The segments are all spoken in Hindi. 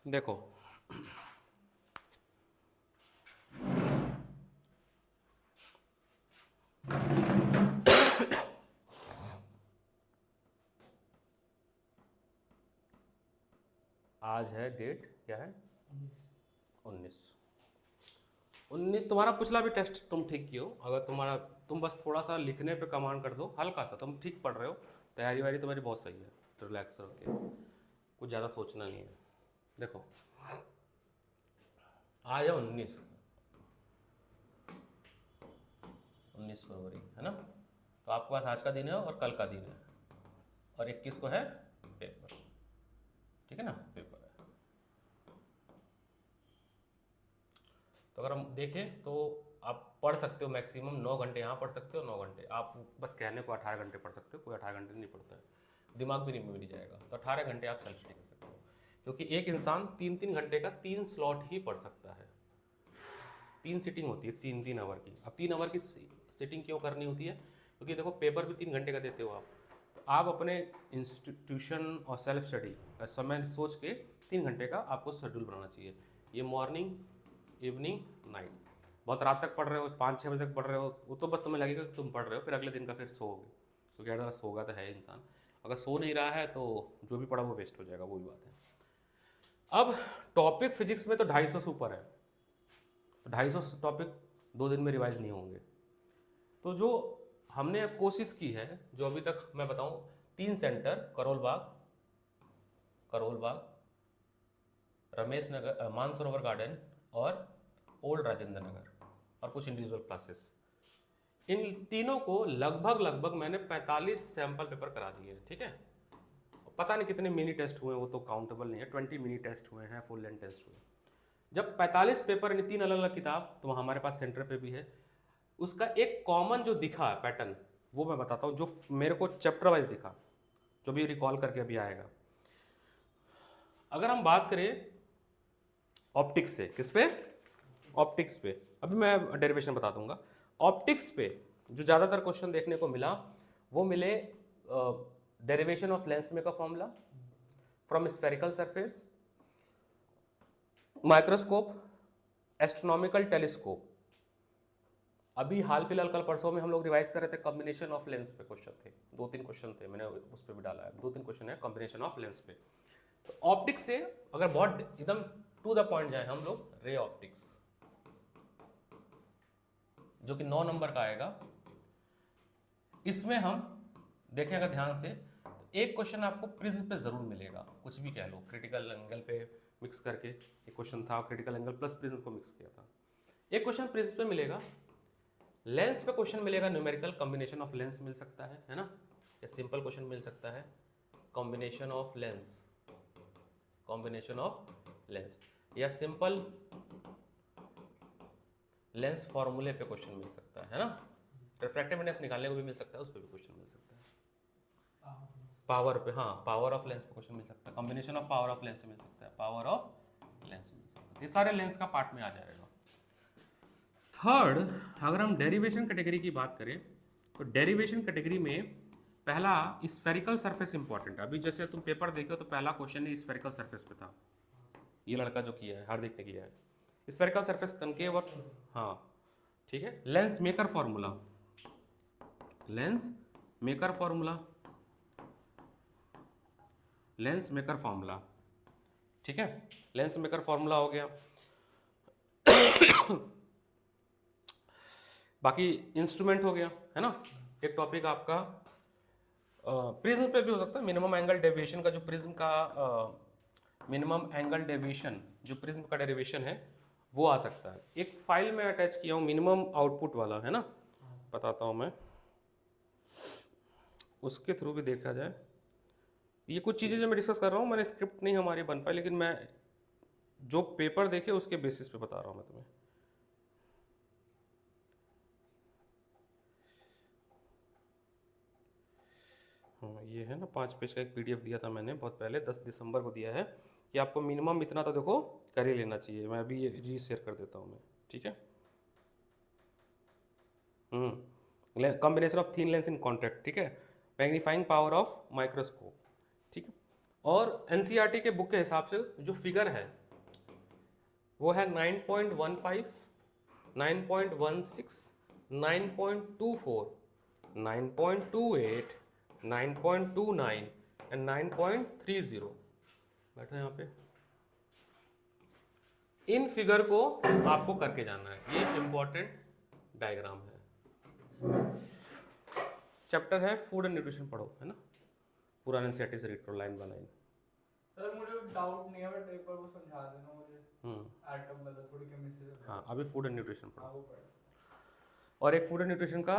देखो आज है डेट क्या है? 19। 19 तुम्हारा पिछला भी टेस्ट तुम ठीक किए हो। अगर तुम बस थोड़ा सा लिखने पे कमांड कर दो, हल्का सा, तुम ठीक पढ़ रहे हो। तैयारी वारी तुम्हारी बहुत सही है। रिलैक्स रहो के, कुछ ज़्यादा सोचना नहीं है। देखो आज है 19 फरवरी है ना। तो आपके पास आज का दिन है और कल का दिन है, और 21 को है पेपर। ठीक है ना, पेपर है। तो अगर हम देखें तो आप पढ़ सकते हो मैक्सिमम 9 घंटे यहाँ पढ़ सकते हो, 9 घंटे आप बस कहने को 18 घंटे पढ़ सकते हो। कोई 18 घंटे नहीं पढ़ता है, दिमाग भी नहीं मिल जाएगा। तो 18 घंटे आप सेल्फ स्टडी कर सकते हो, क्योंकि एक इंसान 3-3 घंटे का 3 स्लॉट ही पढ़ सकता है। 3 सीटिंग होती है 3-3 आवर की। अब 3 आवर की सीटिंग क्यों करनी होती है? क्योंकि देखो पेपर भी 3 घंटे का देते हो आप, तो आप अपने इंस्टीट्यूशन और सेल्फ स्टडी का समय सोच के 3 घंटे का आपको शेड्यूल बनाना चाहिए। ये मॉर्निंग, इवनिंग, नाइट। बहुत रात तक पढ़ रहे हो, 5-6 बजे तक पढ़ रहे हो, वो तो बस तुम्हें लगेगा कि तुम पढ़ रहे हो, फिर अगले दिन का फिर सोओगे, क्योंकि अगर सोगा तो है इंसान। अगर सो नहीं रहा है तो जो भी पढ़ा वो वेस्ट हो जाएगा, वो भी बात है। अब टॉपिक फिजिक्स में तो 250 से ऊपर है, तो 250 टॉपिक 2 दिन में रिवाइज नहीं होंगे। तो जो हमने कोशिश की है, जो अभी तक मैं बताऊं, 3 सेंटर, करोल बाग, रमेश नगर, मानसरोवर गार्डन और ओल्ड राजेंद्र नगर, और कुछ इंडिविजुअल क्लासेस, इन तीनों को लगभग मैंने 45 सैंपल पेपर करा दिए हैं। ठीक है, पता नहीं कितने मिनी टेस्ट हुए, वो तो काउंटेबल नहीं है। 20 मिनी टेस्ट हुए हैं, फुल लेंथ टेस्ट हुए। जब 45 पेपर इन 3 अलग अलग किताब तो हमारे पास सेंटर पे भी है, उसका एक कॉमन जो दिखा पैटर्न, वो मैं बताता हूँ, जो मेरे को चैप्टर वाइज दिखा, जो भी रिकॉल करके अभी आएगा। अगर हम बात करें ऑप्टिक्स से, किस पे? ऑप्टिक्स पे। अभी मैं डेरिवेशन बता दूंगा। ऑप्टिक्स पे जो ज़्यादातर क्वेश्चन देखने को मिला, वो मिले derivation of lens maker formula from spherical surface, microscope, astronomical telescope. अभी हाल फिलहाल कल परसों में हम लोग रिवाइज कर रहे थे, कॉम्बिनेशन ऑफ लेंस पे क्वेश्चन थे, 2-3 क्वेश्चन थे, मैंने उस पर भी डाला है, 2-3 क्वेश्चन है कॉम्बिनेशन ऑफ लेंस पे। तो ऑप्टिक्स से अगर बहुत एकदम टू द पॉइंट जाए हम लोग, रे ऑप्टिक्स, जो कि 9 नंबर का आएगा। इसमें हम देखेंगे ध्यान से, तो एक क्वेश्चन आपको प्रिज्म पे जरूर मिलेगा, कुछ भी कह लो, क्रिटिकल एंगल पे मिक्स करके एक क्वेश्चन था, क्रिटिकल एंगल प्लस प्रिज्म को मिक्स किया था। एक क्वेश्चन प्रिज्म पे मिलेगा, लेंस पे क्वेश्चन मिलेगा, न्यूमेरिकल कॉम्बिनेशन ऑफ लेंस मिल सकता है ना, या सिंपल क्वेश्चन मिल सकता है, कॉम्बिनेशन ऑफ लेंस, या सिंपल लेंस फॉर्मूले पे क्वेश्चन मिल सकता है ना। रिफ्रैक्टिव इंडेक्स निकालने को भी मिल सकता है, उस पर भी क्वेश्चन मिल सकता है। पावर पे, हाँ, पावर ऑफ लेंस पे क्वेश्चन मिल सकता है, combination of power of lens से मिल सकता है, पावर ऑफ लेंस मिल सकता है। ये सारे लेंस का पार्ट में आ जाएगा। थर्ड, अगर हम डेरिवेशन कैटेगरी की बात करें, तो डेरिवेशन कैटेगरी में पहला स्फेरिकल सरफेस इंपॉर्टेंट है। अभी जैसे तुम पेपर देखो तो पहला क्वेश्चन ही स्फेरिकल सरफेस पे था, ये लड़का जो किया है, हार्दिक ने किया है। स्फेरिकल सरफेस कनकेव और, हाँ ठीक है। Lens maker formula, lens maker formula, lens maker formula, ठीक है, लेंस मेकर फॉर्मूला हो गया। बाकी इंस्ट्रूमेंट हो गया, है ना। एक टॉपिक आपका प्रिज्म पे भी हो सकता है, मिनिमम एंगल डेविएशन का, जो प्रिज्म का मिनिमम एंगल डेविएशन, जो प्रिज्म का डेरिवेशन है, वो आ सकता है। एक फाइल में अटैच किया हूँ मिनिमम आउटपुट वाला, है ना, बताता हूँ मैं, उसके थ्रू भी देखा जाए। ये कुछ चीज़ें जो मैं डिस्कस कर रहा हूँ, मैंने स्क्रिप्ट नहीं हमारी बन पाई, लेकिन मैं जो पेपर देखे उसके बेसिस पे बता रहा हूँ मैं तुम्हें। हाँ, ये है ना, 5 पेज का एक पीडीएफ दिया था मैंने बहुत पहले, 10 दिसंबर को दिया है, कि आपको मिनिमम इतना तो देखो कर ही लेना चाहिए। मैं अभी ये री शेयर कर देता हूँ मैं, ठीक है। Combination of thin lens in contact, ठीक है, मैग्नीफाइंग पावर ऑफ माइक्रोस्कोप, ठीक है, और एनसीईआरटी के बुक के हिसाब से जो फिगर है वो है 9.15, 9.16, 9.24, 9.28, 9.29 एंड 9.30। बैठो यहाँ पे। इन फिगर को आपको करके जाना है, ये इंपॉर्टेंट डायग्राम है। चैप्टर है फूड एंड न्यूट्रिशन, पढ़ो, है ना, पूरा एनसीईआरटी से रीड करो लाइन बाय लाइन। सर मुझे डाउट नहीं है बट एक बार वो समझा देना मुझे। एटम मतलब थोड़ी केमिस्ट्री से। हाँ, अभी फूड एंड न्यूट्रिशन पढ़ो। हाँ वो पढ़ो। और एक फूड एंड न्यूट्रिशन का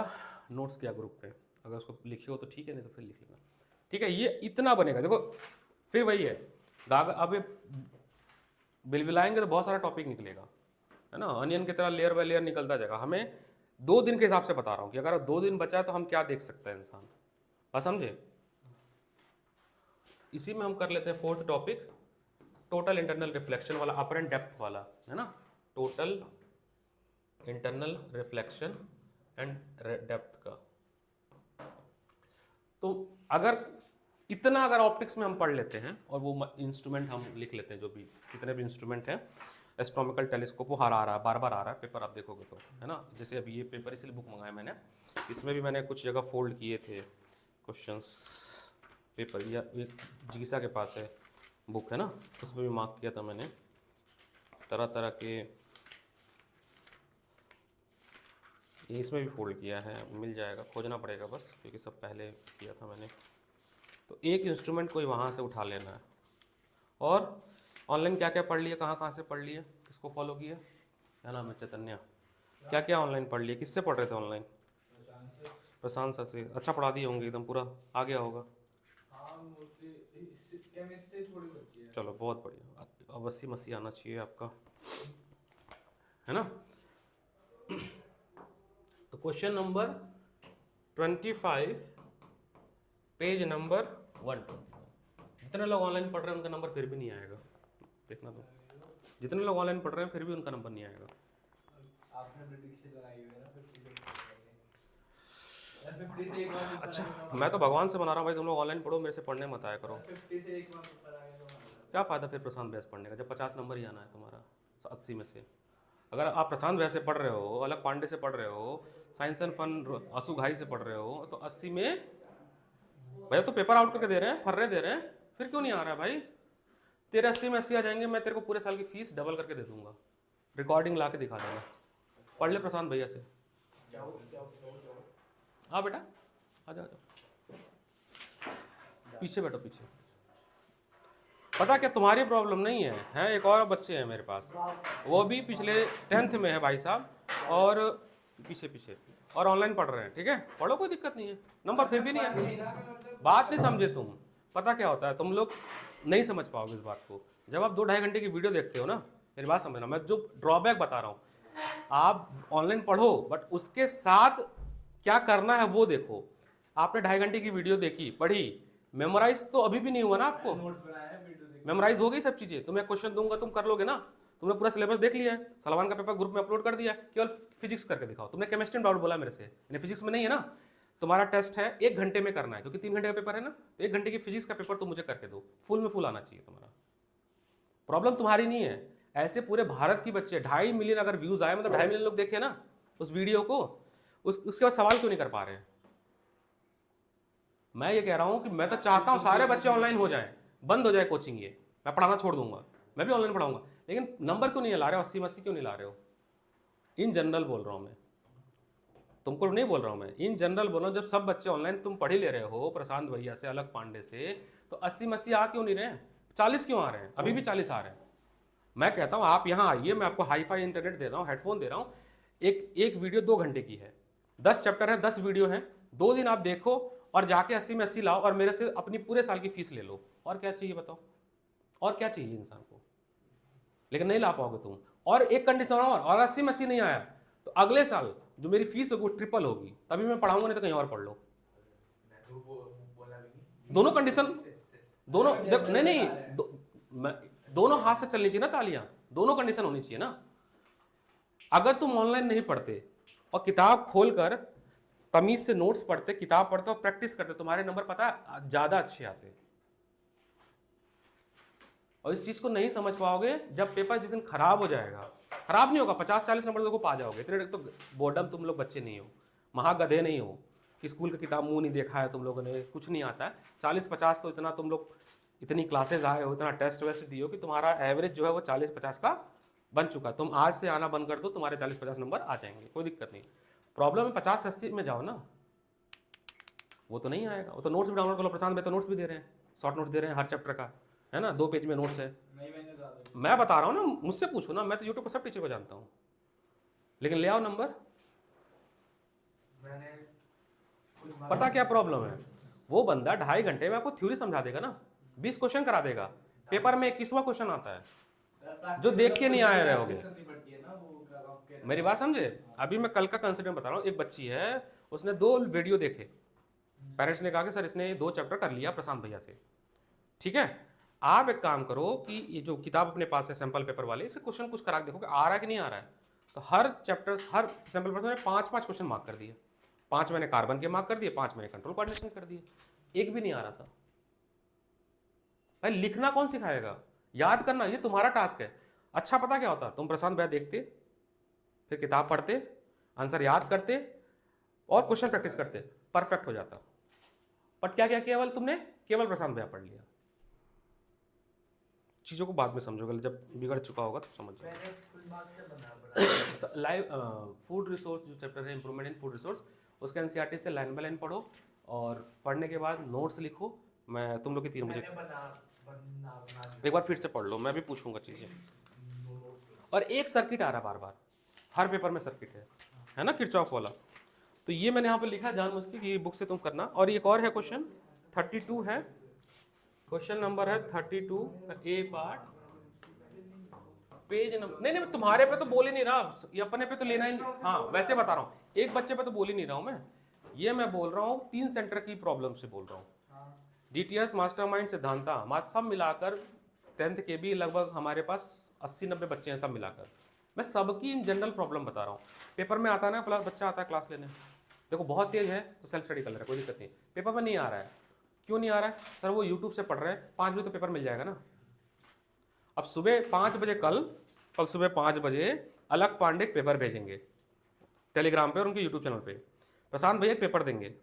नोट्स किया ग्रुप पे, अगर उसको लिखे हो तो ठीक है, नहीं तो फिर लिख लेना, ठीक है। ये इतना बनेगा, देखो फिर वही है, अब ये बिलबिलाएंगे तो बहुत सारा टॉपिक निकलेगा, है ना, अनियन की तरह लेयर बाय लेयर निकलता जाएगा। हमें 2 दिन के हिसाब से बता रहा हूँ कि अगर 2 दिन बचा तो हम क्या देख सकते हैं इंसान, बस समझे। इसी में हम कर लेते हैं 4th topic, total internal reflection वाला, अपर एंड डेप्थ वाला, है ना, total internal reflection and depth का। तो अगर इतना अगर ऑप्टिक्स में हम पढ़ लेते हैं और वो इंस्ट्रूमेंट हम लिख लेते हैं, जो भी जितने भी इंस्ट्रूमेंट हैं, एस्ट्रोनॉमिकल टेलीस्कोप, वो हर आ रहा है, बार बार आ रहा है, पेपर आप देखोगे तो, है ना। जैसे अभी ये पेपर इसलिए बुक मंगाया मैंने, इसमें भी मैंने कुछ जगह फोल्ड किए थे क्वेश्चंस पेपर, या एक जिगिसा के पास है बुक, है ना, उसमें भी मार्क किया था मैंने तरह तरह के, ये इसमें भी फोल्ड किया है, मिल जाएगा, खोजना पड़ेगा बस, क्योंकि सब पहले किया था मैंने। तो एक इंस्ट्रूमेंट कोई वहाँ से उठा लेना है। और ऑनलाइन क्या क्या पढ़ लिए, कहाँ कहाँ से पढ़ लिए, किसको फॉलो किया, क्या नाम है, चैतन्या, क्या क्या ऑनलाइन पढ़ लिए, किससे पढ़ रहे थे ऑनलाइन? प्रशांत सर से। अच्छा पढ़ा दिए होंगे, एकदम पूरा आ गया होगा। चलो बहुत बढ़िया, अब 80 आना चाहिए आपका, है ना। तो क्वेश्चन नंबर 25, पेज नंबर 120। जितने लोग ऑनलाइन पढ़ रहे हैं उनका नंबर फिर भी नहीं आएगा, देखना तो, जितने लोग ऑनलाइन पढ़ रहे हैं फिर भी उनका नंबर नहीं आएगा। अच्छा, मैं तो भगवान से बना रहा हूँ भाई, तुम लोग ऑनलाइन पढ़ो, मेरे से पढ़ने मत आया करो। क्या फ़ायदा फिर प्रशांत भैया से पढ़ने का, जब 50 नंबर ही आना है तुम्हारा 80 में से। अगर आप प्रशांत भैया से पढ़ रहे हो, अलग पांडे से पढ़ रहे हो, साइंस एंड फन असु घाई से पढ़ रहे हो, तो 80 में भैया तो पेपर आउट करके दे रहे हैं, फर्रे दे रहे हैं, फिर क्यों नहीं आ रहा है भाई? तेरे 80 में 80 आ जाएंगे, मैं तेरे को पूरे साल की फीस डबल करके दे दूंगा, रिकॉर्डिंग ला के दिखा देना। पढ़ ले प्रशांत भैया से। हाँ बेटा, आ जाओ, पीछे बैठो, पीछे। पता क्या तुम्हारी प्रॉब्लम नहीं है, हैं एक और बच्चे हैं मेरे पास, वो भी पिछले 10th में है भाई साहब, और पीछे पीछे, और ऑनलाइन पढ़ रहे हैं, ठीक है, पढ़ो, कोई दिक्कत नहीं है, नंबर फिर भी नहीं है। बात नहीं समझे तुम, पता क्या होता है, तुम लोग नहीं समझ पाओगे इस बात को। जब आप 2-2.5 घंटे की वीडियो देखते हो ना, मेरी बात समझना, मैं जो ड्रॉबैक बता रहा हूँ, आप ऑनलाइन पढ़ो बट उसके साथ क्या करना है वो देखो। आपने 2.5 घंटे की वीडियो देखी, पढ़ी, मेमोराइज तो अभी भी नहीं हुआ ना आपको, मेमोराइज हो गई सब चीजें, तुम्हें क्वेश्चन दूंगा तुम कर लोगे ना, तुमने पूरा सिलेबस देख लिया है, सलमान का पेपर ग्रुप में अपलोड कर दिया, केवल फिजिक्स करके दिखाओ। तुमने केमिस्ट्री में डाउट बोला मेरे से, यानी फिजिक्स में नहीं है ना, तुम्हारा टेस्ट है 1 घंटे में करना है, क्योंकि 3 घंटे का पेपर है ना, तो 1 घंटे की फिजिक्स का पेपर तो मुझे करके दो, फुल में फुल आना चाहिए तुम्हारा। प्रॉब्लम तुम्हारी नहीं है, ऐसे पूरे भारत की बच्चे 2.5 मिलियन अगर व्यूज आए, मतलब 2.5 मिलियन लोग देखे ना उस वीडियो को, उसके बाद सवाल क्यों नहीं कर पा रहे हैं? मैं ये कह रहा हूं कि मैं तो चाहता हूं सारे बच्चे ऑनलाइन हो जाएं, बंद हो जाए कोचिंग, ये मैं पढ़ाना छोड़ दूंगा, मैं भी ऑनलाइन पढ़ाऊंगा, लेकिन नंबर क्यों नहीं ला रहे हो, 80 क्यों नहीं ला रहे हो? इन जनरल बोल रहा हूं मैं, तुमको नहीं बोल रहा हूं मैं, इन जनरल बोल रहा हूं। जब सब बच्चे ऑनलाइन तुम पढ़ ही ले रहे हो प्रशांत भैया से, अलग पांडे से, तो 80 आ क्यों नहीं रहे हैं? 40 क्यों आ रहे हैं? अभी भी 40 आ रहे हैं। मैं कहता हूं आप यहाँ आइए, मैं आपको हाईफाई इंटरनेट दे रहा हूँ, हेडफोन दे रहा हूँ, एक वीडियो 2 घंटे की है, 10 चैप्टर है, 10 वीडियो है, 2 दिन आप देखो और जाके 80 लाओ और मेरे से अपनी पूरे साल की फीस ले लो। और क्या चाहिए बताओ, और क्या चाहिए इंसान को? लेकिन नहीं ला पाओगे तुम। और एक कंडीशन और 80 नहीं आया तो अगले साल जो मेरी फीस होगी वो ट्रिपल होगी, तभी मैं पढ़ाऊंगा, नहीं तो कहीं और पढ़ लो। दोनों कंडीशन, दोनों नहीं, दोनों हाथ से चलनी चाहिए ना तालियां, दोनों कंडीशन होनी चाहिए ना। अगर तुम ऑनलाइन नहीं पढ़ते और किताब खोलकर तमीज से नोट्स पढ़ते, किताब पढ़ते और प्रैक्टिस करते, तुम्हारे नंबर पता है ज्यादा अच्छे आते। और इस चीज़ को नहीं समझ पाओगे जब पेपर जिस दिन खराब हो जाएगा। खराब नहीं होगा, 50-40 नंबर देखो पा जाओगे। इतने तो बोर्डम तुम लोग बच्चे नहीं हो, महागधे नहीं हो कि स्कूल का किताब मुंह नहीं देखा है तुम लोगों ने, कुछ नहीं आता है। 40-50 तो इतना तुम लोग इतनी क्लासेज आए हो, इतना टेस्ट वेस्ट दिए हो कि तुम्हारा एवरेज जो है वो 40-50 का बन चुका। तुम आज से आना बंद कर दो, तुम्हारे 40-50 नंबर आ जाएंगे, कोई दिक्कत नहीं। प्रॉब्लम है 50-80 में जाओ ना, वो तो नहीं आएगा। वो तो नोट्स भी डाउनलोड कर लो, प्रशांत भाई तो नोट्स भी दे रहे हैं, शॉर्ट नोट्स दे रहे हैं हर चैप्टर का, है ना, 2 पेज में नोट्स है। मैं बता रहा हूँ ना, मुझसे पूछो ना, मैं तो यूट्यूब पर सब टीचर को जानता हूँ। लेकिन ले आओ नंबर। पता क्या प्रॉब्लम है, वो बंदा 2.5 घंटे में आपको थ्योरी समझा देगा ना, 20 क्वेश्चन करा देगा। पेपर में 21वां क्वेश्चन आता है जो देख के नहीं आए रहोगे। मेरी बात समझे? अभी मैं कल का कंसिडर बता रहा हूँ। एक बच्ची है, उसने 2 वीडियो देखे, पेरेंट्स ने कहा कि सर इसने 2 चैप्टर कर लिया प्रशांत भैया से, ठीक है। आप एक काम करो कि ये जो किताब अपने पास है सैंपल पेपर वाले, इसे क्वेश्चन कुछ करा के देखो कि आ रहा है कि नहीं आ रहा है। तो हर चैप्टर, हर सैंपल पेपर में 5-5 क्वेश्चन मार्क कर दिए। 5 मैंने कार्बन के मार्क कर दिए, 5 मैंने कंट्रोल कोऑर्डिनेशन कर दिए। एक भी नहीं आ रहा था। भाई लिखना कौन सिखाएगा, याद करना ये तुम्हारा टास्क है। अच्छा पता क्या होता, तुम प्रशांत भैया देखते, फिर किताब पढ़ते, आंसर याद करते और क्वेश्चन प्रैक्टिस करते, परफेक्ट हो जाता। बट क्या क्या केवल तुमने केवल प्रशांत भैया पढ़ लिया। चीज़ों को बाद में समझोगे, जब बिगड़ चुका होगा तो समझ जाओगे। लाइव फूड रिसोर्स जो चैप्टर है, इंप्रूवमेंट इन फूड रिसोर्स, उसके एनसीईआरटी से लाइन बाय लाइन पढ़ो और पढ़ने के बाद नोट्स लिखो। मैं तुम लोग के 3 बजे एक बार फिर से पढ़ लो, मैं भी पूछूंगा चीज़ें। और एक सर्किट आ रहा बार बार, हर पेपर में सर्किट है ना, किरचॉफ वाला। तो ये मैंने यहाँ पर लिखा जानबूझ के कि ये बुक से तुम करना। और एक और है क्वेश्चन 32 है, क्वेश्चन नंबर है 32 ए पार्ट, पेज नंबर नहीं तुम्हारे पे तो बोल ही नहीं रहा, ये अपने पे तो लेना ही नहीं। हाँ वैसे बता रहा हूँ, एक बच्चे पे तो बोल ही नहीं रहा हूँ मैं, ये मैं बोल रहा हूँ 3 सेंटर की प्रॉब्लम से बोल रहा हूँ। डीटीएस, मास्टरमाइंड, सिद्धांता, सब मिलाकर 10th के भी लगभग हमारे पास 80-90 बच्चे हैं सब मिलाकर। मैं सबकी इन जनरल प्रॉब्लम बता रहा हूँ। पेपर में आता है ना, प्लस बच्चा आता है क्लास लेने, देखो बहुत तेज है तो सेल्फ स्टडी कर ले रहा है, कोई दिक्कत नहीं। पेपर में नहीं आ रहा है, क्यों नहीं आ रहा है सर? वो यूट्यूब से पढ़ रहे हैं, 5 बजे तो पेपर मिल जाएगा ना। अब सुबह 5 बजे कल सुबह 5 बजे अलग पांडे पेपर भेजेंगे टेलीग्राम पे और उनके यूट्यूब चैनल पे, प्रशांत भैया पेपर देंगे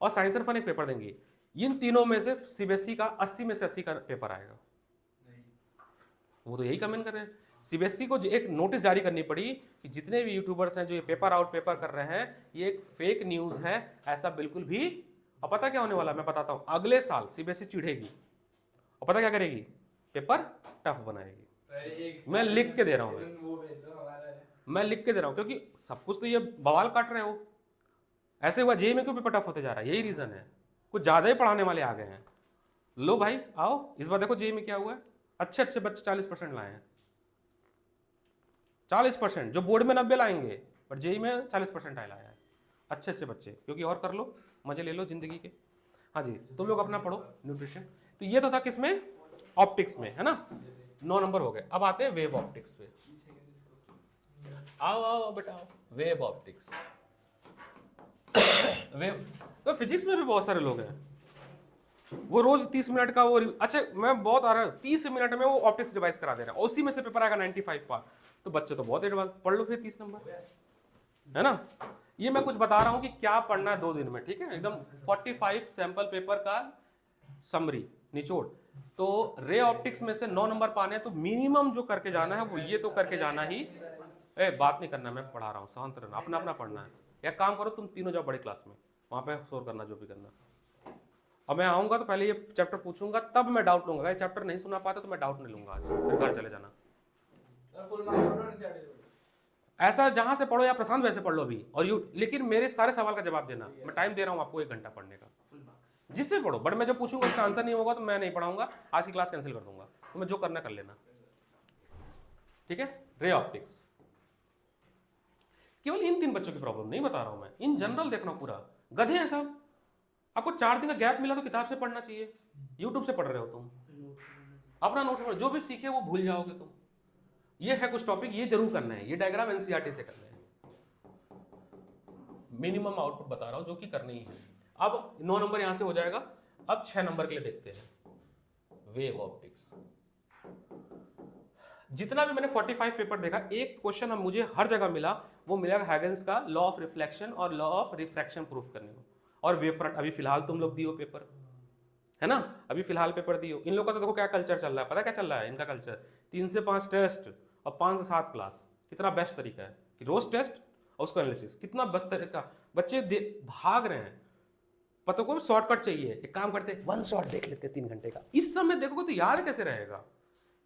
और साइंस एंड फन एक पेपर देंगे। इन तीनों में से सीबीएसई का 80 में से 80 का पेपर आएगा। वो तो यही कमेंट कर रहे हैं। सीबीएसई को एक नोटिस जारी करनी पड़ी कि जितने भी यूट्यूबर्स हैं जो ये पेपर आउट पेपर कर रहे हैं, ये एक फेक न्यूज़ है, ऐसा बिल्कुल भी। और पता क्या होने वाला मैं बताता हूँ, अगले साल सीबीएसई चिढ़ेगी और पता क्या करेगी, पेपर टफ बनाएगी। मैं लिख के दे रहा हूँ, मैं लिख के दे रहा हूँ, क्योंकि सब कुछ तो ये बवाल काट रहे हो। ऐसे हुआ जेईई में क्यों पेपर टफ होते जा रहा है, यही रीजन है, कुछ ज्यादा ही पढ़ाने वाले आ गए हैं। लो भाई आओ, इस बार देखो जेईई में क्या हुआ है, अच्छे अच्छे बच्चे 40% लाए हैं। 40% जो बोर्ड में 90 लाएंगे, पर जेईई में 40% लाया है, अच्छे अच्छे बच्चे। क्योंकि और कर लो, मजे ले लो जिंदगी के। हाँ जी, तुम लोग अपना पढ़ो न्यूट्रिशन। तो ये तो था किसमें, ऑप्टिक्स में, है ना। 9 नंबर हो गए। अब आते हैं वेव ऑप्टिक्स पे। आओ आओ बेटा आओ, वेव ऑप्टिक्स। वेव तो फिजिक्स में भी बहुत सारे लोग हैं, वो रोज 30 मिनट का वो, अच्छा मैं बहुत आ रहा है 30 मिनट में वो ऑप्टिक्स डिवाइस करा दे रहा है, उसी में से पेपर आएगा 95 पार। तो बच्चे तो बहुत एडवांस, पढ़ लो फिर 30 नंबर, है ना। ये मैं कुछ बता रहा हूं कि क्या पढ़ना है 2 दिन में, ठीक है, एकदम 45 सैंपल पेपर का समरी निचोड़। तो रे ऑप्टिक्स में से 9 नंबर पाने हैं, तो मिनिमम जो करके जाना है वो ये तो करके जाना ही। बात नहीं करना, मैं पढ़ा रहा हूँ, शांत रहना, अपना अपना पढ़ना है। या काम करो तुम तीनों जाओ बड़ी क्लास में, वहां पे शोर करना जो भी करना। अब मैं आऊंगा तो पहले ये चैप्टर पूछूंगा, तब मैं डाउट लूंगा। अगर चैप्टर नहीं सुना पाता तो मैं डाउट नहीं लूंगा आज, फिर घर चले जाना। ऐसा जहां से पढ़ो या प्रशांत वैसे पढ़ लो अभी, और लेकिन मेरे सारे सवाल का जवाब देना। मैं टाइम दे रहा हूँ आपको 1 घंटा पढ़ने का, जिससे पढ़ो। बट मैं जो पूछूंगा उसका आंसर नहीं होगा तो मैं नहीं पढ़ाऊंगा, आज की क्लास कैंसिल कर दूंगा। तो मैं जो करना कर लेना, ठीक है। रे ऑप्टिक्स केवल इन 3 बच्चों की प्रॉब्लम नहीं बता रहा हूं मैं, इन जनरल देखना पूरा। गधे हैं सब, आपको 4 दिन का गैप मिला तो किताब से पढ़ना चाहिए, यूट्यूब से पढ़ रहे हो तुम, अपना नोट पढ़ो। जो भी सीखे वो भूल जाओगे तुम। ये है कुछ टॉपिक, ये जरूर करना है, ये डायग्राम एनसीईआरटी से करना है। मिनिमम आउटपुट बता रहा हूं जो कि करनी ही है। अब 9 नंबर यहां से हो जाएगा। अब 6 नंबर के लिए देखते हैं वेव ऑप्टिक्स। जितना भी मैंने 45 पेपर देखा, एक क्वेश्चन अब मुझे हर जगह मिला, वो मिलेगा हैगन्स का लॉ ऑफ रिफ्लेक्शन और लॉ ऑफ रिफ्रैक्शन प्रूफ करने को, और वेव फ्रंट। अभी फिलहाल तुम लोग दियो पेपर, है ना, अभी फिलहाल पेपर दियो। इन लोगों का तो देखो क्या कल्चर चल रहा है, पता क्या चल रहा है इनका कल्चर, 3 से 5 टेस्ट और 5 से 7 क्लास। कितना बेस्ट तरीका है कि रोज टेस्ट और उसका एनालिसिस, कितना बेस्ट तरीका। बच्चे भाग रहे हैं, पता को शॉर्टकट चाहिए, एक काम करते हैं 1 शॉट देख लेते हैं 3 घंटे का। इस समय देखोगे तो याद कैसे रहेगा,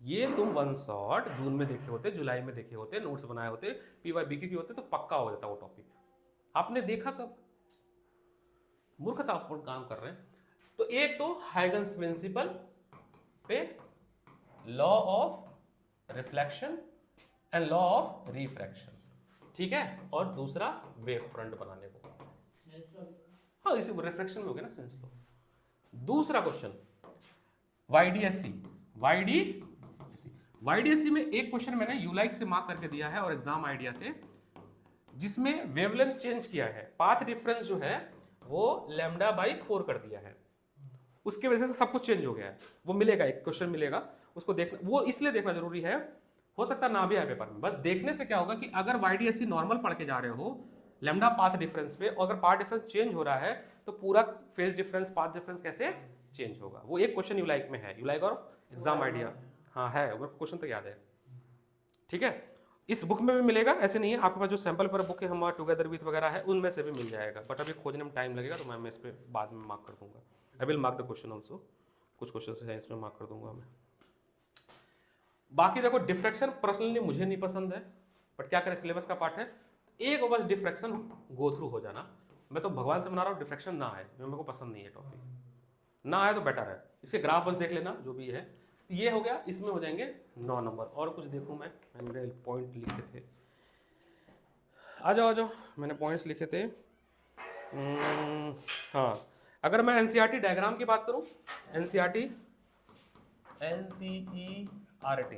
ये तुम 1 शॉट जून में देखे होते, जुलाई में देखे होते, नोट्स बनाए होते, PYBQ की होते, तो पक्का हो जाता वो टॉपिक। आपने देखा कब, मूर्खतापूर्ण काम कर रहे हैं। तो एक तो हाइगन्स प्रिंसिपल पे law of reflection and law of refraction, ठीक है, और दूसरा वेव फ्रंट बनाने को। हाँ, इसी रिफ्रैक्शन में हो गया ना सेंस लॉ। दूसरा क्वेश्चन YDSC में एक क्वेश्चन मैंने यूलाइक से मार्क करके दिया है और एग्जाम आइडिया से, जिसमें वेवलेंथ चेंज किया है, पाथ डिफरेंस जो है वो λ/4 कर दिया है, उसकी वजह से सब कुछ चेंज हो गया है। वो मिलेगा, एक क्वेश्चन मिलेगा, उसको देखना, वो इसलिए देखना जरूरी है, हो सकता ना भी आए पेपर में। बस देखने से क्या होगा कि अगर YDSC नॉर्मल पढ़ के जा रहे हो लैम्डा पाथ डिफरेंस पे, अगर पाथ डिफरेंस चेंज हो रहा है तो पूरा फेज डिफरेंस, पाथ डिफरेंस कैसे चेंज होगा। वो एक क्वेश्चन यूलाइक में है, यूलाइक और एग्जाम आइडिया, हाँ है, वो क्वेश्चन तो याद है, ठीक है। इस बुक में भी मिलेगा, ऐसे नहीं है, आपके पास जो सैंपल पर बुक है हमारा टुगेदर विथ वगैरह है, उनमें से भी मिल जाएगा, बट अभी खोजने में टाइम लगेगा, तो मैं इस पर बाद में मार्क कर दूंगा। I will mark the question also, कुछ क्वेश्चन है इसमें मार्क कर दूंगा मैं। बाकी देखो डिफ्रैक्शन पर्सनली मुझे नहीं पसंद है, बट क्या करें, सिलेबस का पार्ट है। एक बस डिफ्रैक्शन गो थ्रू हो जाना, मैं तो भगवान से बना रहा हूँ डिफ्रैक्शन ना आए, मेरे को पसंद नहीं है टॉपिक, ना आए तो बेटर है। इसके ग्राफ बस देख लेना जो भी है। ये हो गया, इसमें हो जाएंगे 9 नंबर। और कुछ देखूं मैं मेरे पॉइंट लिखे थे, आ जाओ, मैंने पॉइंट्स लिखे थे। हाँ, अगर मैं NCERT डायग्राम की बात करूं, NCERT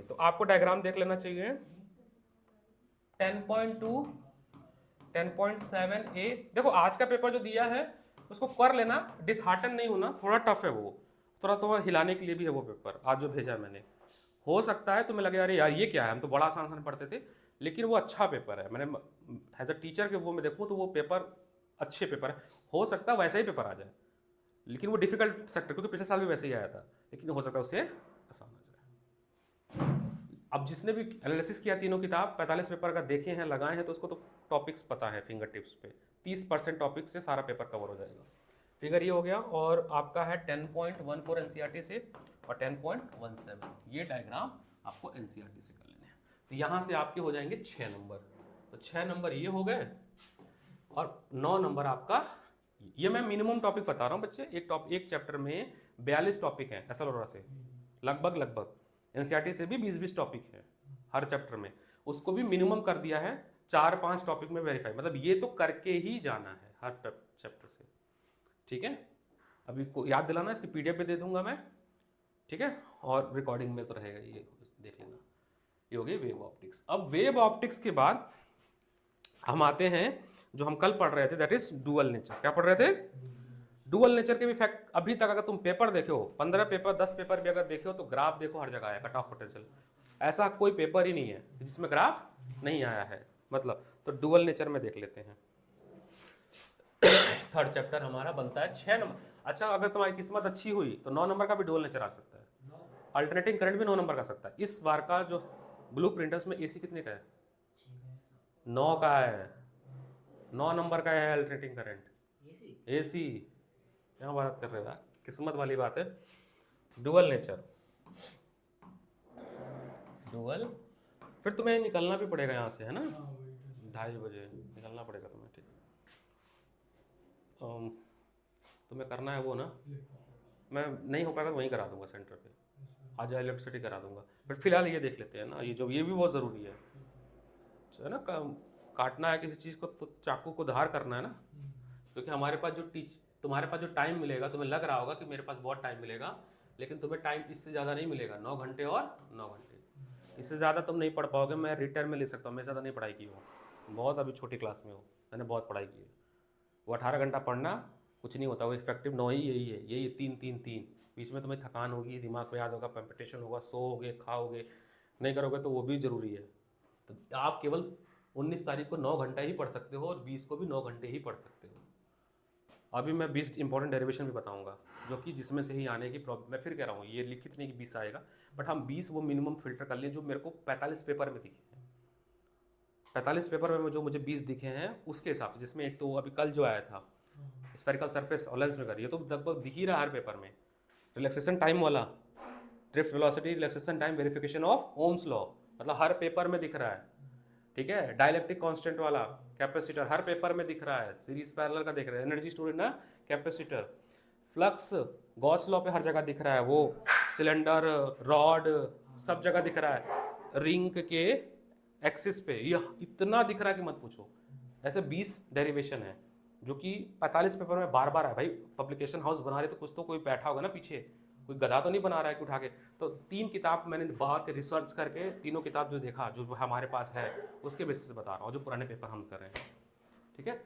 तो आपको डायग्राम देख लेना चाहिए। 10.2 10.7a, देखो आज का पेपर जो दिया है उसको कर लेना, डिसहार्टन नहीं होना, थोड़ा टफ है वो, थोड़ा हिलाने के लिए भी है वो पेपर आज जो भेजा मैंने। हो सकता है तुम्हें लगे अरे यार ये क्या है, हम तो बड़ा आसान पढ़ते थे, लेकिन वो अच्छा पेपर है। मैंने एज अ टीचर के वो मैं देखूँ तो वो पेपर अच्छे पेपर है। हो सकता है वैसा ही पेपर आ जाए, लेकिन वो डिफिकल्ट सेक्टर, क्योंकि पिछले साल भी वैसे ही आया था, लेकिन हो सकता है उससे आसान आ जाए। अब जिसने भी एनालिसिस किया तीनों किताब 45 पेपर का देखे हैं, लगाए हैं, तो उसको तो टॉपिक्स पता है फिंगर टिप्स पे, 30% टॉपिक से सारा पेपर कवर हो जाएगा। फिगर ये हो गया, और आपका है 10.14 NCERT से और 10.17, ये डायग्राम आपको NCERT से कर लेने हैं। तो यहाँ से आपके हो जाएंगे 6 नंबर, तो 6 नंबर ये हो गए, और 9 नंबर आपका, ये मैं मिनिमम टॉपिक बता रहा हूँ बच्चे, एक चैप्टर में 42 टॉपिक हैं एसएलओरा से, लगभग NCERT से भी 20-20 टॉपिक है हर चैप्टर में, उसको भी मिनिमम कर दिया है 4-5 टॉपिक में वेरीफाई, मतलब ये तो करके ही जाना है हर चैप्टर से, ठीक है। अभी को याद दिलाना, इसकी PDF भी दे दूंगा मैं, ठीक है, और रिकॉर्डिंग में तो रहेगा, ये देख लेना। ये हो गई वेव ऑप्टिक्स। अब वेव ऑप्टिक्स के बाद हम आते हैं जो हम कल पढ़ रहे थे, दैट इज डुअल नेचर। क्या पढ़ रहे थे? डुअल नेचर के भी फैक्ट। अभी तक अगर तुम पेपर देखे हो, 15 पेपर 10 पेपर भी अगर देखे हो, तो ग्राफ देखो हर जगह है, कट ऑफ पोटेंशियल, ऐसा कोई पेपर ही नहीं है जिसमें ग्राफ नहीं आया है, मतलब। तो डुअल नेचर में देख लेते हैं। थर्ड चैप्टर हमारा बनता है 6 नंबर। अच्छा, अगर तुम्हारी किस्मत अच्छी हुई तो 9 नंबर का भी डुअल नेचर आ सकता है, अल्टरनेटिंग करंट भी 9 नंबर का आ सकता है। इस बार का जो ब्लू प्रिंट है उसमें AC कितने का है? 9 का है, 9 नंबर का है अल्टरनेटिंग करंट AC। क्या बात कर रहे हो, किस्मत वाली बात है। डुअल नेचर, डुअल, फिर तुम्हें निकलना भी पड़ेगा यहाँ से, है ना, 2:30 बजे निकलना पड़ेगा तुम्हें, ठीक। तुम्हें करना है वो ना, मैं नहीं हो पाएगा तो वहीं करा दूंगा सेंटर पे, आज इलेक्ट्रिसिटी करा दूंगा। बट फिलहाल ये देख लेते हैं ना, ये भी बहुत ज़रूरी है ना, काटना है किसी चीज़ को तो चाकू को धार करना है ना, क्योंकि हमारे पास तुम्हारे पास जो टाइम मिलेगा, तुम्हें लग रहा होगा कि मेरे पास बहुत टाइम मिलेगा, लेकिन तुम्हें टाइम इससे ज़्यादा नहीं मिलेगा। 9 घंटे और 9 घंटे, इससे ज़्यादा तुम नहीं पढ़ पाओगे। मैं रिटर्न में ले सकता हूँ, मैं ज़्यादा नहीं पढ़ाई की हूँ, बहुत अभी छोटी क्लास में हूँ, मैंने बहुत पढ़ाई की है। वो 18 घंटा पढ़ना कुछ नहीं होता, वो इफेक्टिव 9 ही यही है, यही 3-3-3। बीच में तुम्हें थकान होगी, दिमाग को याद होगा, कंपटीशन होगा, सोओगे, खाओगे, नहीं करोगे तो वो भी ज़रूरी है। तो आप केवल 19 तारीख को 9 घंटा ही पढ़ सकते हो और 20 को भी 9 घंटे ही पढ़ सकते हो। अभी मैं 20 इंपॉर्टेंट डेरिवेशन भी बताऊंगा, जो कि जिसमें से ही आने की प्रॉब्लम, मैं फिर कह रहा हूँ ये लिखित नहीं कि 20 आएगा, बट हम 20 वो मिनिमम फिल्टर कर लिए जो मेरे को 45 पेपर में दिखे हैं। 45 पेपर में जो मुझे 20 दिखे हैं उसके हिसाब से, जिसमें एक तो अभी कल जो आया था स्फेरिकल सरफेस और लेंस में करिए, तो लगभग दिख ही रहा हर पेपर में। रिलैक्सेशन टाइम वाला, drift velocity relaxation time verification of Ohm's law, मतलब हर पेपर में दिख रहा है। ठीक है, डायलेक्ट्रिक कांस्टेंट वाला कैपेसिटर हर पेपर में दिख रहा है, सीरीज पैरेलल का दिख रहा है, एनर्जी स्टोरेज ना कैपेसिटर, फ्लक्स गॉस लॉ पे हर जगह दिख रहा है, वो सिलेंडर रॉड सब जगह दिख रहा है, रिंग के एक्सिस पे यह इतना दिख रहा है कि मत पूछो। ऐसे 20 डेरिवेशन है जो कि 45 पेपर में बार बार है। भाई पब्लिकेशन हाउस बना रहे तो कुछ तो कोई बैठा होगा ना पीछे, कोई गधा तो नहीं बना रहा है कि उठा के। तो 3 किताब मैंने बाहर के रिसर्च करके तीनों किताब जो देखा जो हमारे पास है उसके बेसिस से बता रहा हूँ, जो पुराने पेपर हम कर रहे हैं। ठीक है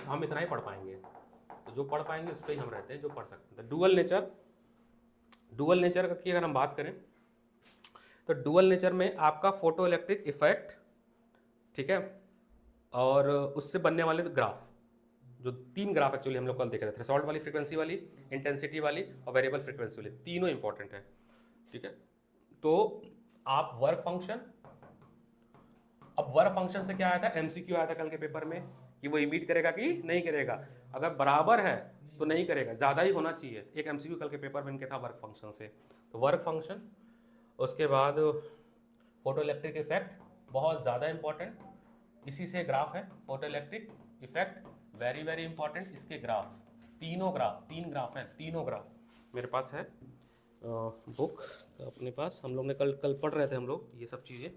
हम इतना ही पढ़ पाएंगे, तो जो पढ़ पाएंगे उस पर ही हम रहते हैं, जो पढ़ सकते हैं। डुअल नेचर की अगर हम बात करें तो डुअल नेचर में आपका फोटो इलेक्ट्रिक इफेक्ट, ठीक है, और उससे बनने वाले ग्राफ, जो 3 ग्राफ एक्चुअली हम लोग कल देखे थे, थ्रेशोल्ड वाली फ्रीक्वेंसी वाली, इंटेंसिटी वाली और वेरिएबल फ्रीक्वेंसी वाली, तीनों इंपॉर्टेंट है। ठीक है, तो आप वर्क फंक्शन, अब वर्क फंक्शन से क्या आया था, एमसीक्यू आया था कल के पेपर में कि वो इमिट करेगा कि नहीं करेगा, अगर बराबर है तो नहीं करेगा, ज़्यादा ही होना चाहिए। एक एमसीक्यू कल के पेपर में इनके था वर्क फंक्शन से, तो वर्क फंक्शन, उसके बाद फोटो इलेक्ट्रिक इफेक्ट बहुत ज़्यादा इंपॉर्टेंट, इसी से ग्राफ है photo electric effect, very very important. इसके ग्राफ, 3 ग्राफ हैं, तीनों ग्राफ मेरे पास है बुक अपने पास, हम लोग ने कल पढ़ रहे थे हम लोग ये सब चीज़ें।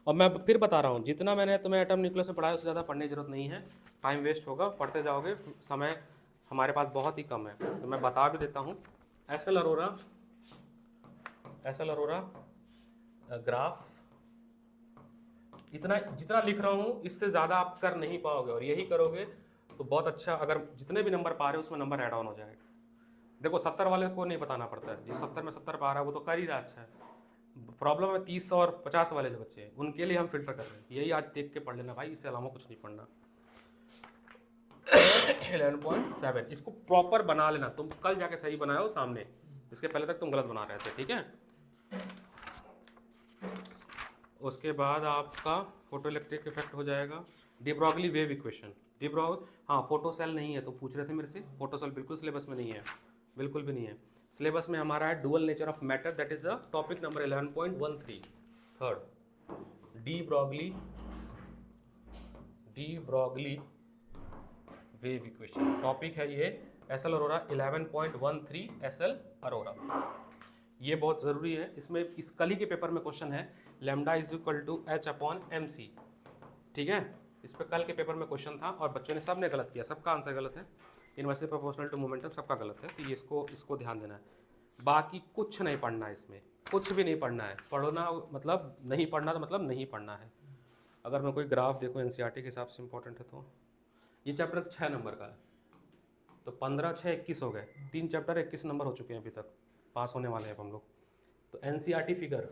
और मैं फिर बता रहा हूँ, जितना मैंने तुम्हें एटम न्यूक्लियस में पढ़ाया उससे ज़्यादा पढ़ने की जरूरत नहीं है, टाइम वेस्ट होगा, पढ़ते जाओगे, समय हमारे पास बहुत ही कम है। तो मैं बता भी देता हूँ, एसएल अरोरा ग्राफ, इतना जितना लिख रहा हूँ इससे ज़्यादा आप कर नहीं पाओगे, और यही करोगे तो बहुत अच्छा, अगर जितने भी नंबर पा रहे हो उसमें नंबर ऐड ऑन हो जाएगा। देखो 70 वाले को नहीं बताना पड़ता है, जो 70 में 70 पा रहा है वो तो कर ही रहा अच्छा है। प्रॉब्लम है 30 और 50 वाले जो बच्चे हैं उनके लिए हम फिल्टर कर रहे हैं, यही आज देख के पढ़ लेना भाई, इससे अलावा कुछ नहीं पढ़ना। 11.7 इसको प्रॉपर बना लेना, तुम कल जाके सही बनाओ सामने, इसके पहले तक तुम गलत बना रहे थे। ठीक है, उसके बाद आपका फोटो इलेक्ट्रिक इफेक्ट हो जाएगा, डी ब्रॉगली वेव इक्वेशन, हाँ फोटो सेल नहीं है तो पूछ रहे थे मेरे से, फोटो सेल बिल्कुल सिलेबस में नहीं है, बिल्कुल भी नहीं है। सिलेबस में हमारा है dual nature of matter, that is the topic number 11.13 third, de Broglie wave equation topic है ये, एसएल अरोरा 11.13 एसएल अरोरा, ये बहुत ज़रूरी है। इसमें इस कली के पेपर में क्वेश्चन है lambda is equal to H upon M C. ठीक है, इस पर कल के पेपर में क्वेश्चन था और बच्चों ने सब ने गलत किया, सबका आंसर गलत है, इनवर्सली प्रोपोर्शनल टू मोमेंटम सबका गलत है, तो ये इसको ध्यान देना है। बाकी कुछ नहीं पढ़ना है, इसमें कुछ भी नहीं पढ़ना है, पढ़ना मतलब नहीं पढ़ना, तो मतलब नहीं पढ़ना है। अगर मैं कोई ग्राफ देखूँ एनसीईआरटी के हिसाब से इंपॉर्टेंट है, तो ये चैप्टर 6 नंबर का है, तो 15, 6, 21 हो गए, 3 चैप्टर 21 नंबर हो चुके हैं अभी तक, पास होने वाले हैं हम लोग। तो एनसीईआरटी फिगर,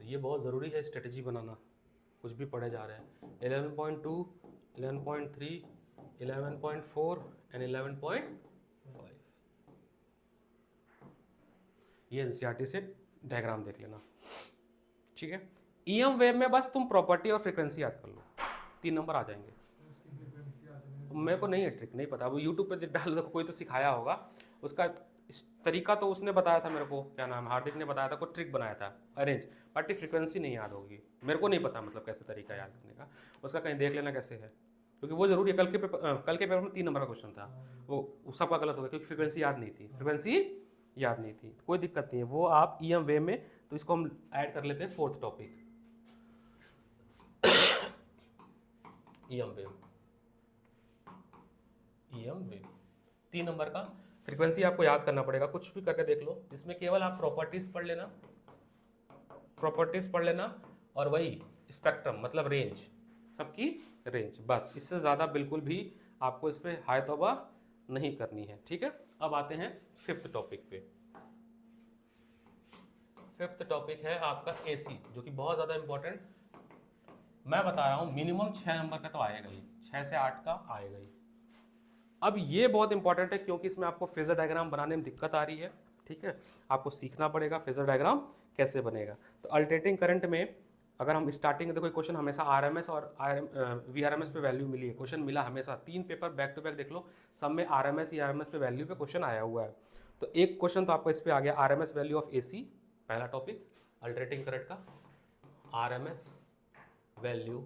ये बहुत ज़रूरी है, स्ट्रेटजी बनाना, कुछ भी पढ़े जा रहे हैं। 11.2, 11.3, 11.4 एंड 11.5, ये एनसीईआरटी से डायग्राम देख लेना। ठीक है, ईएम वेव में बस तुम प्रॉपर्टी और फ्रीक्वेंसी याद कर लो, 3 नंबर आ जाएंगे। मेरे को नहीं है ट्रिक, नहीं पता, वो यूट्यूब पे डाल दो, कोई तो सिखाया होगा, उसका इस तरीका तो उसने बताया था मेरे को, क्या नाम, हार्दिक ने बताया था, कोई ट्रिक बनाया था अरेंज, बट फ्रीक्वेंसी नहीं याद होगी, मेरे को नहीं पता मतलब कैसे तरीका याद करने का, उसका कहीं देख लेना कैसे है, क्योंकि वो जरूरी है। कल के पेपर में 3 नंबर का क्वेश्चन था, वो सबका गलत हो गया क्योंकि फ्रीक्वेंसी याद नहीं थी, कोई दिक्कत नहीं है, वो आप ईएम वे में, तो इसको हम ऐड कर लेते हैं 4th topic, EM wave 3 number का। फ्रीक्वेंसी आपको याद करना पड़ेगा, कुछ भी करके देख लो, इसमें केवल आप प्रॉपर्टीज पढ़ लेना, और वही स्पेक्ट्रम मतलब रेंज, सबकी रेंज, बस, इससे ज़्यादा बिल्कुल भी आपको इस पर हाय तौबा नहीं करनी है, ठीक है। अब आते हैं फिफ्थ टॉपिक पे। फिफ्थ टॉपिक है आपका एसी, जो कि बहुत ज़्यादा इंपॉर्टेंट, मैं बता रहा हूँ मिनिमम 6 नंबर का तो आएगा ही, 6 से 8 का आएगा ही। अब ये बहुत इंपॉर्टेंट है क्योंकि इसमें आपको फेजर डायग्राम बनाने में दिक्कत आ रही है, ठीक है। आपको सीखना पड़ेगा फेजर डायग्राम कैसे बनेगा। तो अल्टरनेटिंग करंट में अगर हम स्टार्टिंग में देखो, क्वेश्चन हमेशा आरएमएस और वीआरएमएस पे वैल्यू मिली है, क्वेश्चन मिला हमेशा, 3 पेपर बैक टू बैक देख लो, सब में आरएमएस या आरएमएस पे वैल्यू पे क्वेश्चन आया हुआ है। तो एक क्वेश्चन तो आपको इस पे आ गया, आरएमएस वैल्यू ऑफ एसी, पहला टॉपिक अल्टरनेटिंग करंट का आरएमएस वैल्यू।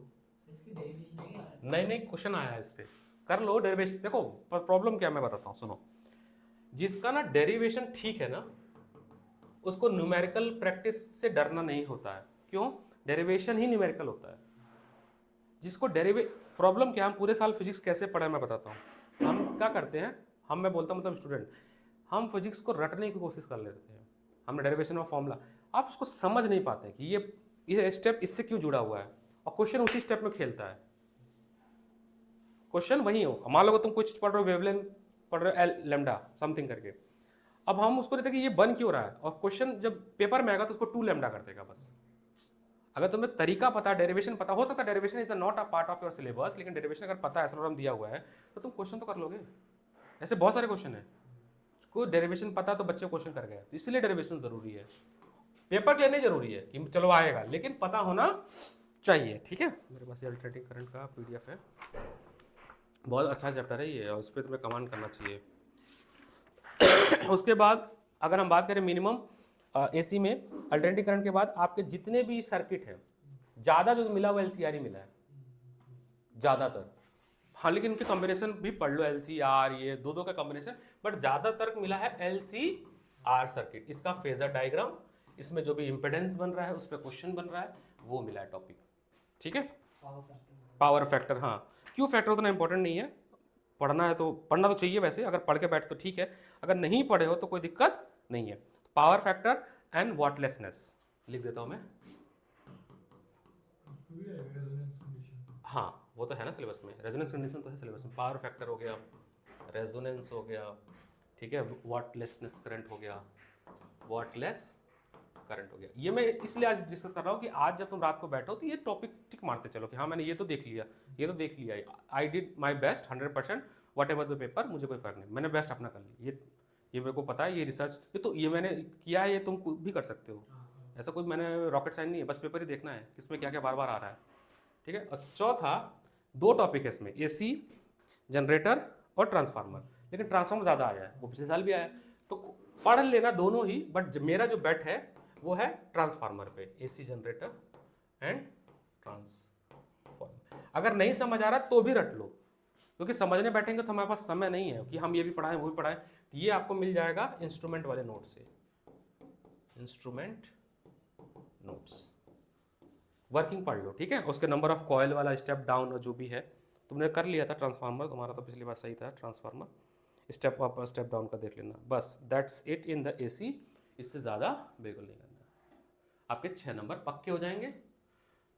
इसकी डेरिवेशन है क्या? नहीं क्वेश्चन आया है इस पे, कर लो डेरिवेशन। देखो प्रॉब्लम क्या मैं बताता हूँ, सुनो। जिसका ना डेरिवेशन ठीक है ना, उसको न्यूमेरिकल प्रैक्टिस से डरना नहीं होता है। क्यों? डेरिवेशन ही न्यूमेरिकल होता है। जिसको प्रॉब्लम क्या, हम पूरे साल फिजिक्स कैसे पढ़े मैं बताता हूँ। हम क्या करते हैं, मैं बोलता हूँ मतलब स्टूडेंट, हम फिजिक्स को रटने की कोशिश कर लेते हैं। हमने डेरिवेशन ऑफ फॉर्मूला, आप उसको समझ नहीं पाते कि ये स्टेप इससे क्यों जुड़ा हुआ है, और क्वेश्चन उसी स्टेप में खेलता है। क्वेश्चन वही हो, मान लो तुम कुछ पढ़ रहे हो, वेवलेंथ पढ़ रहे हो, एल लैम्डा समथिंग करके, अब हम उसको देखते कि ये बन क्यों रहा है, और क्वेश्चन जब पेपर में आएगा तो उसको 2 लैम्डा कर देगा बस। अगर तुम्हें तरीका पता, डेरिवेशन पता, हो सकता है derivation is not a part of your syllabus, लेकिन डेरिवेशन अगर पता है, एसएलआरएम दिया हुआ है, तो तुम क्वेश्चन तो कर लोगे। ऐसे बहुत सारे क्वेश्चन है, कोई डेरिवेशन पता तो बच्चे क्वेश्चन कर गए, तो इसलिए डेरिवेशन जरूरी है। पेपर के लिए नहीं जरूरी है कि चलो आएगा, लेकिन पता होना चाहिए, ठीक है। मेरे पास ये अल्टरनेटिंग करंट का पीडीएफ है, बहुत अच्छा चैप्टर है ये, और उस पर तुम्हें कमांड करना चाहिए। उसके बाद अगर हम बात करें मिनिमम एसी में, अल्टरनेटिंग करंट के बाद आपके जितने भी सर्किट हैं, ज़्यादा जो मिला वो एलसीआर ही मिला है ज़्यादातर। हाँ, लेकिन इनके कॉम्बिनेशन भी पढ़ लो, एलसीआर, ये दो का कॉम्बिनेशन, बट ज़्यादातर मिला है एलसीआर सर्किट। इसका फेजर डायग्राम, इसमें जो भी इंपेडेंस बन रहा है, उस पर क्वेश्चन बन रहा है, वो मिला है टॉपिक, ठीक है। पावर फैक्टर, हाँ क्यू फैक्टर उतना इंपॉर्टेंट नहीं है, पढ़ना है तो पढ़ना तो चाहिए वैसे, अगर पढ़ के बैठ तो ठीक है, अगर नहीं पढ़े हो तो कोई दिक्कत नहीं है। पावर फैक्टर एंड वॉटलेसनेस लिख देता हूं मैं, हाँ वो तो है ना सिलेबस में, रेजोनेंस कंडीशन तो है सिलेबस में। पावर फैक्टर हो गया, रेजोनेंस हो गया, ठीक है, वॉटलेसनेस करंट हो गया, वॉटलेस करंट हो गया। ये मैं इसलिए आज डिस्कस कर रहा हूँ कि आज जब तुम रात को बैठो तो ये टॉपिक टिक मारते चलो कि हाँ मैंने ये तो देख लिया, ये तो देख लिया, I did my best 100%, what ever the paper, मुझे कोई फर्क नहीं, मैंने बेस्ट अपना कर लिया। ये मेरे को पता है, ये रिसर्च ये मैंने किया है, ये तुम भी कर सकते हो। ऐसा कोई मैंने रॉकेट साइंस नहीं है, बस पेपर ही देखना है किसमें क्या क्या बार बार आ रहा है, ठीक है। और चौथा 2 टॉपिक है इसमें, एसी जनरेटर और ट्रांसफार्मर, लेकिन ट्रांसफार्मर ज़्यादा आया है, वो पिछले साल भी आया, तो पढ़ लेना दोनों ही, बट मेरा जो बेट है वो है ट्रांसफार्मर पे, एसी जनरेटर एंड ट्रांसफार्मर। अगर नहीं समझ आ रहा तो भी रट लो, क्योंकि समझने बैठेंगे तो हमारे पास समय नहीं है कि हम ये भी पढ़ाएं वो भी पढ़ाएं। ये आपको मिल जाएगा इंस्ट्रूमेंट वाले नोट से, इंस्ट्रूमेंट नोट्स, वर्किंग पढ़ लो, ठीक है। उसके नंबर ऑफ कॉयल वाला स्टेप डाउन और जो भी है तुमने कर लिया था, ट्रांसफार्मर तुम्हारा तो पिछली बार सही था, transformer step up step down का देख लेना, बस that's it in the AC. इससे ज़्यादा बिल्कुल नहीं करना, आपके 6 नंबर पक्के हो जाएंगे।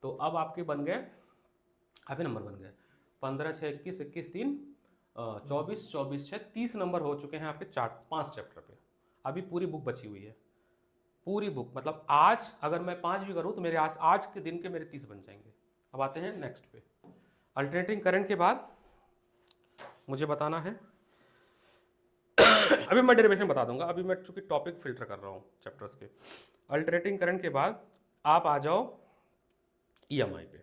तो अब आपके बन गए, काफ़ी नंबर बन गए, 15 6 21 21 3 24 24 6 30 नंबर हो चुके हैं आपके 5 चैप्टर पे। अभी पूरी बुक बची हुई है, पूरी बुक, मतलब आज अगर मैं 5 भी करूँ तो मेरे आज के दिन के मेरे 30 बन जाएंगे। अब आते हैं नेक्स्ट पे, अल्टरनेटिंग करंट के बाद मुझे बताना है अभी मैं डेरिवेशन बता दूंगा, अभी मैं चूंकि टॉपिक फिल्टर कर रहा हूँ चैप्टर्स के। अल्टरनेटिंग करंट के बाद आप आ जाओ ईएमआई पे।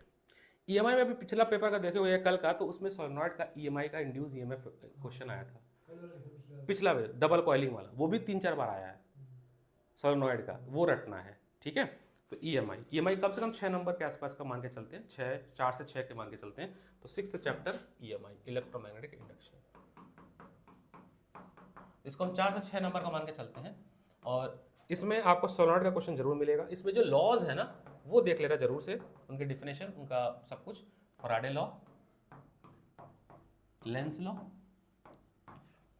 ईएमआई में अभी पिछला पेपर का देखे हुए कल का, तो उसमें सोलेनॉइड का ईएमआई का इंड्यूस ईएमएफ क्वेश्चन आया था, पिछला डबल कॉइलिंग वाला, वो भी 3-4 बार आया है सोलेनॉइड का, वो रटना है, ठीक है। तो ईएमआई कम से कम 6 नंबर के आसपास का मान के चलते हैं, 4 से 6 के मान के चलते हैं। तो 6th chapter EMI, electromagnetic induction, इसको हम 4 से 6 नंबर का मान के चलते हैं। और इसमें आपको सोलेनॉइड का क्वेश्चन जरूर मिलेगा। इसमें जो लॉज है ना वो देख लेना जरूर से, उनके डिफिनेशन, उनका सब कुछ, फैराडे लॉ, लेंज लॉ,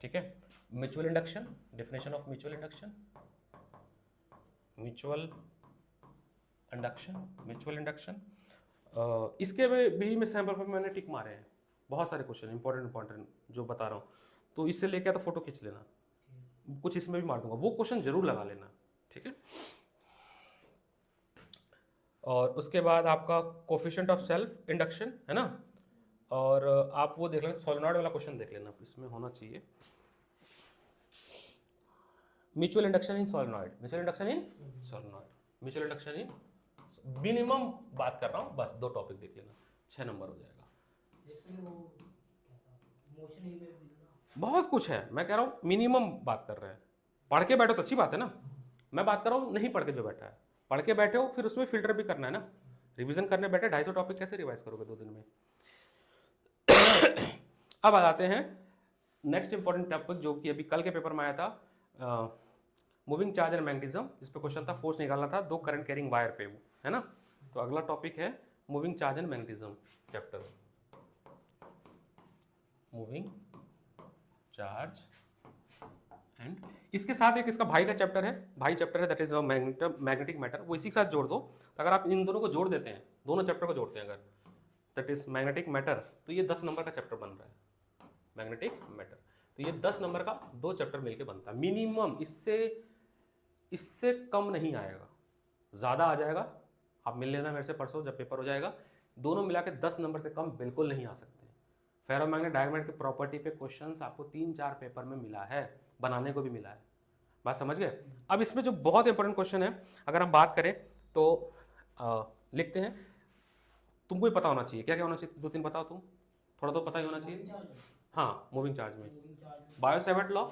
ठीक है, mutual induction, definition of mutual induction, mutual induction, इसके भी मैं सैंपल पर मैंने टिक मारे हैं, बहुत सारे क्वेश्चन इंपॉर्टेंट जो बता रहा हूँ, तो इससे लेके तो फोटो खींच लेना, कुछ इसमें भी मार दूंगा, वो क्वेश्चन जरूर लगा लेना, ठीक है। और उसके बाद आपका कोफिशिएंट ऑफ सेल्फ इंडक्शन है ना, और आप वो देख लेना, सोलेनॉइड वाला क्वेश्चन देख लेना, इसमें होना चाहिए म्यूचुअल इंडक्शन इन सोलेनॉइड, म्यूचुअल इंडक्शन इन सोलेनॉइड, म्यूचुअल इंडक्शन इन, मिनिमम बात कर रहा हूँ, बस 2 टॉपिक देख लेना, 6 नंबर हो जाएगा। बहुत कुछ है, मैं कह रहा हूँ मिनिमम बात कर रहे हैं, पढ़ के बैठो तो अच्छी बात है ना, मैं बात कर रहा हूँ नहीं पढ़ के जो बैठा है, पढ़ के बैठे हो फिर उसमें फिल्टर भी करना है ना, रिवीजन करने बैठे 250 टॉपिक कैसे रिवाइज करोगे 2 दिन में। अब आ जाते हैं नेक्स्ट इंपॉर्टेंट टॉपिक जो कि अभी कल के पेपर में आया था, मूविंग चार्ज एंड मैग्नेटिज्म, इस पे क्वेश्चन था, फोर्स निकालना था 2 करंट कैरिंग वायर पे, वो है ना। तो अगला टॉपिक है moving charge and magnetism chapter, moving charge and, इसके साथ एक इसका भाई का चैप्टर है, भाई चैप्टर है दैट इज मैग्नेटिक मैटर, वो इसी के साथ जोड़ दो। तो अगर आप इन दोनों को जोड़ देते हैं, दोनों चैप्टर को जोड़ते हैं अगर, दैट इज मैग्नेटिक मैटर, तो ये 10 नंबर का चैप्टर बन रहा है मैग्नेटिक मैटर। तो ये 10 नंबर का 2 चैप्टर मिलके बनता है मिनिमम, इससे कम नहीं आएगा, ज़्यादा आ जाएगा, आप मिल लेना मेरे से परसों जब पेपर हो जाएगा। दोनों मिला के 10 नंबर से कम बिल्कुल नहीं आ सकते। फेरोमैग्नेटिक डायमंड की प्रॉपर्टी पे क्वेश्चंस आपको 3-4 पेपर में मिला है, बनाने को भी मिला है, बात समझ गए। अब इसमें जो बहुत इंपॉर्टेंट क्वेश्चन है, अगर हम बात करें तो लिखते हैं, तुमको ही पता होना चाहिए, क्या क्या होना चाहिए 2-3 बताओ तुम, थोड़ा तो पता ही होना चाहिए। हाँ, मूविंग चार्ज में बायो-सैवर्ट लॉ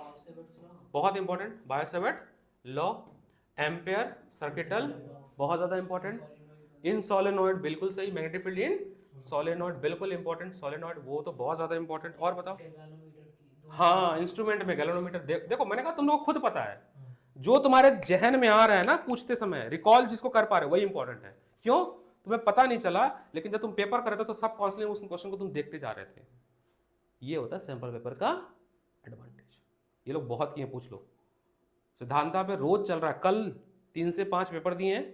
बहुत important, bio-Savart law, ampere circuital बहुत ज़्यादा इंपॉर्टेंट, इन सोलेनॉइड बिल्कुल सही, मैग्नेटिक फील्ड इन सोलेनॉइड बिल्कुल इंपॉर्टेंट, सोलेनॉइड वो तो बहुत ज़्यादा इंपॉर्टेंट। और बताओ, हाँ इंस्ट्रूमेंट में गैल्वेनोमीटर, देखो मैंने कहा तुम लोग को खुद पता है, जो तुम्हारे जहन में आ रहा है ना पूछते समय, रिकॉल जिसको कर पा रहे हो वही इंपॉर्टेंट है। क्यों, तुम्हें पता नहीं चला, लेकिन जब तुम पेपर कर रहे थे तो सब कॉन्स्टेंटली उस क्वेश्चन को तुम देखते जा रहे थे। ये होता है सैंपल पेपर का एडवांटेज। ये लोग बहुत किए, पूछ लो, सिद्धांता पे रोज चल रहा है, कल 3 से 5 पेपर दिए हैं,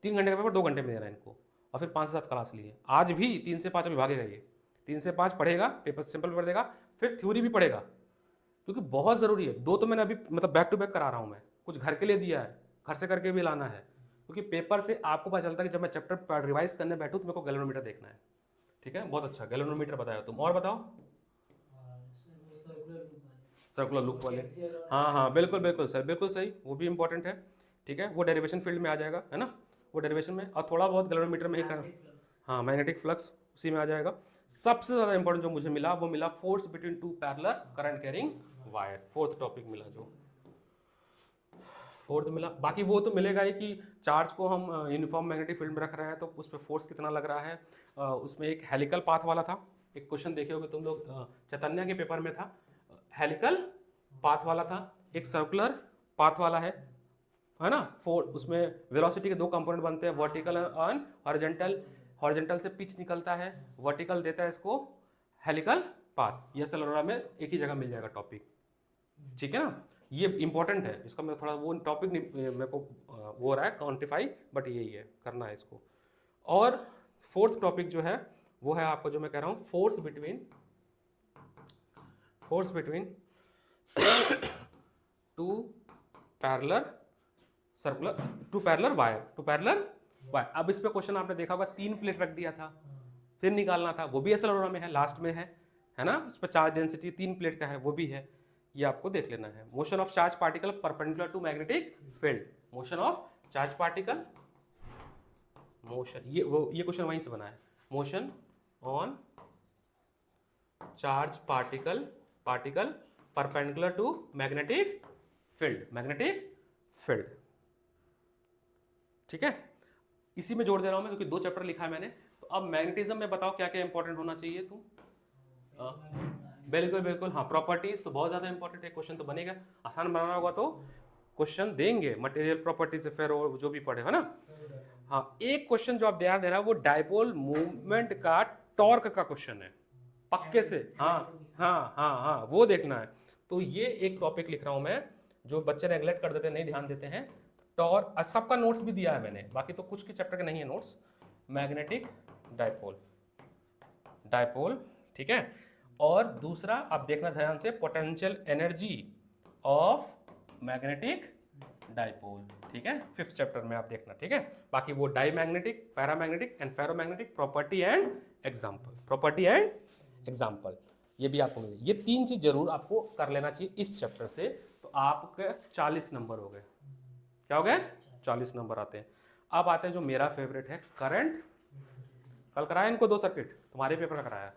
3 घंटे का पेपर 2 घंटे में दे रहा है इनको, और फिर 5 से 7 क्लास लिए। आज भी 3 से 5 अभी भागेगा, ये 3 से 5 पढ़ेगा, पेपर सिंपल पेपर देगा, फिर थ्योरी भी पढ़ेगा, क्योंकि बहुत ज़रूरी है। 2 तो मैंने अभी मतलब बैक टू बैक करा रहा हूँ मैं, कुछ घर के लिए दिया है, घर से करके भी लाना है, क्योंकि पेपर से आपको पता चलता है कि जब मैं चैप्टर रिवाइज करने बैठूँ तो मेरे को गैल्वेनोमीटर देखना है, ठीक है। बहुत अच्छा गैल्वेनोमीटर बताया तुम, और बताओ सर्कुलर लूप वाले, हाँ हाँ बिल्कुल बिल्कुल सर, बिल्कुल सही, वो भी इंपॉर्टेंट है, ठीक है। वो डेरिवेशन फील्ड में आ जाएगा, है ना, वो डेरिवेशन में, और थोड़ा बहुत गैल्वेनोमीटर में ही कर, हाँ मैग्नेटिक फ्लक्स उसी में आ जाएगा। सबसे ज़्यादा इंपॉर्टेंट जो मुझे मिला वो मिला force between 2 parallel current carrying wire, 4th topic मिला, जो 4th मिला। बाकी वो तो मिलेगा ही कि चार्ज को हम यूनिफॉर्म मैग्नेटिक फील्ड में रख रहे हैं तो उस पर फोर्स कितना लग रहा है। उसमें एक हेलिकल पाथ वाला था, एक क्वेश्चन देखे होगे तुम लोग, चैतन्य के पेपर में था, हेलिकल पाथ वाला था, एक सर्कुलर पाथ वाला है ना। उसमें वेलोसिटी के 2 कंपोनेंट बनते हैं, वर्टिकल और हॉरिजॉन्टल, हॉरिजॉन्टल से पिच निकलता है, वर्टिकल देता है इसको हेलिकल पाथ। ये सेलोरा में एक ही जगह मिल जाएगा टॉपिक, ठीक है ना, ये इंपॉर्टेंट है, इसका मैं थोड़ा वो टॉपिक मेरे को वो हो रहा है क्वान्टिफाई, बट यही है, करना है इसको। और 4th टॉपिक जो है वो है आपको, जो मैं कह रहा हूँ, फोर्स बिटवीन 2 पैरेलल वायर। अब इस पे क्वेश्चन आपने देखा होगा, 3 प्लेट रख दिया था, फिर निकालना था, वो भी एसेलोरा में है, लास्ट में है ना। उस पर चार्ज डेंसिटी 3 प्लेट का है, वो भी है, ये आपको देख लेना है। Motion of charge particle perpendicular to magnetic field, motion of charge particle, motion, ये क्वेश्चन वहीं से बना है, motion on charge particle perpendicular to magnetic field, ठीक है। इसी में जोड़ दे रहा हूं मैं, क्योंकि 2 चैप्टर लिखा है मैंने। तो अब मैग्नेटिज्म में बताओ क्या क्या इंपॉर्टेंट होना चाहिए तुम, बिल्कुल हाँ, प्रॉपर्टीज तो बहुत ज्यादा इंपॉर्टेंट है, क्वेश्चन तो बनेगा, आसान बनाना होगा तो क्वेश्चन देंगे, मटेरियल प्रॉपर्टीज फिर जो भी पढ़े, है ना। हाँ, एक क्वेश्चन जो आप ध्यान दे रहा है वो डायपोल मूवमेंट का टॉर्क का क्वेश्चन है, पक्के से, हाँ वो देखना है। तो ये एक टॉपिक लिख रहा हूं मैं, जो बच्चे नेग्लेक्ट कर देते हैं, नहीं ध्यान देते हैं। टॉर्क, सबका नोट्स भी दिया है मैंने, बाकी तो कुछ के चैप्टर के नहीं है नोट्स। मैग्नेटिक डायपोल, ठीक है। और दूसरा आप देखना ध्यान से, potential energy of magnetic dipole, ठीक है, 5th चैप्टर में आप देखना, ठीक है। बाकी वो diamagnetic, paramagnetic and ferromagnetic, property and example, ये भी आपको मिलेगी। ये 3 चीज जरूर आपको कर लेना चाहिए इस चैप्टर से, तो आपके 40 नंबर हो गए। क्या हो गए? 40 नंबर आते हैं। अब आते हैं जो मेरा फेवरेट है, करंट। कल कराया इनको 2 सर्किट, तुम्हारे पेपर का कराया,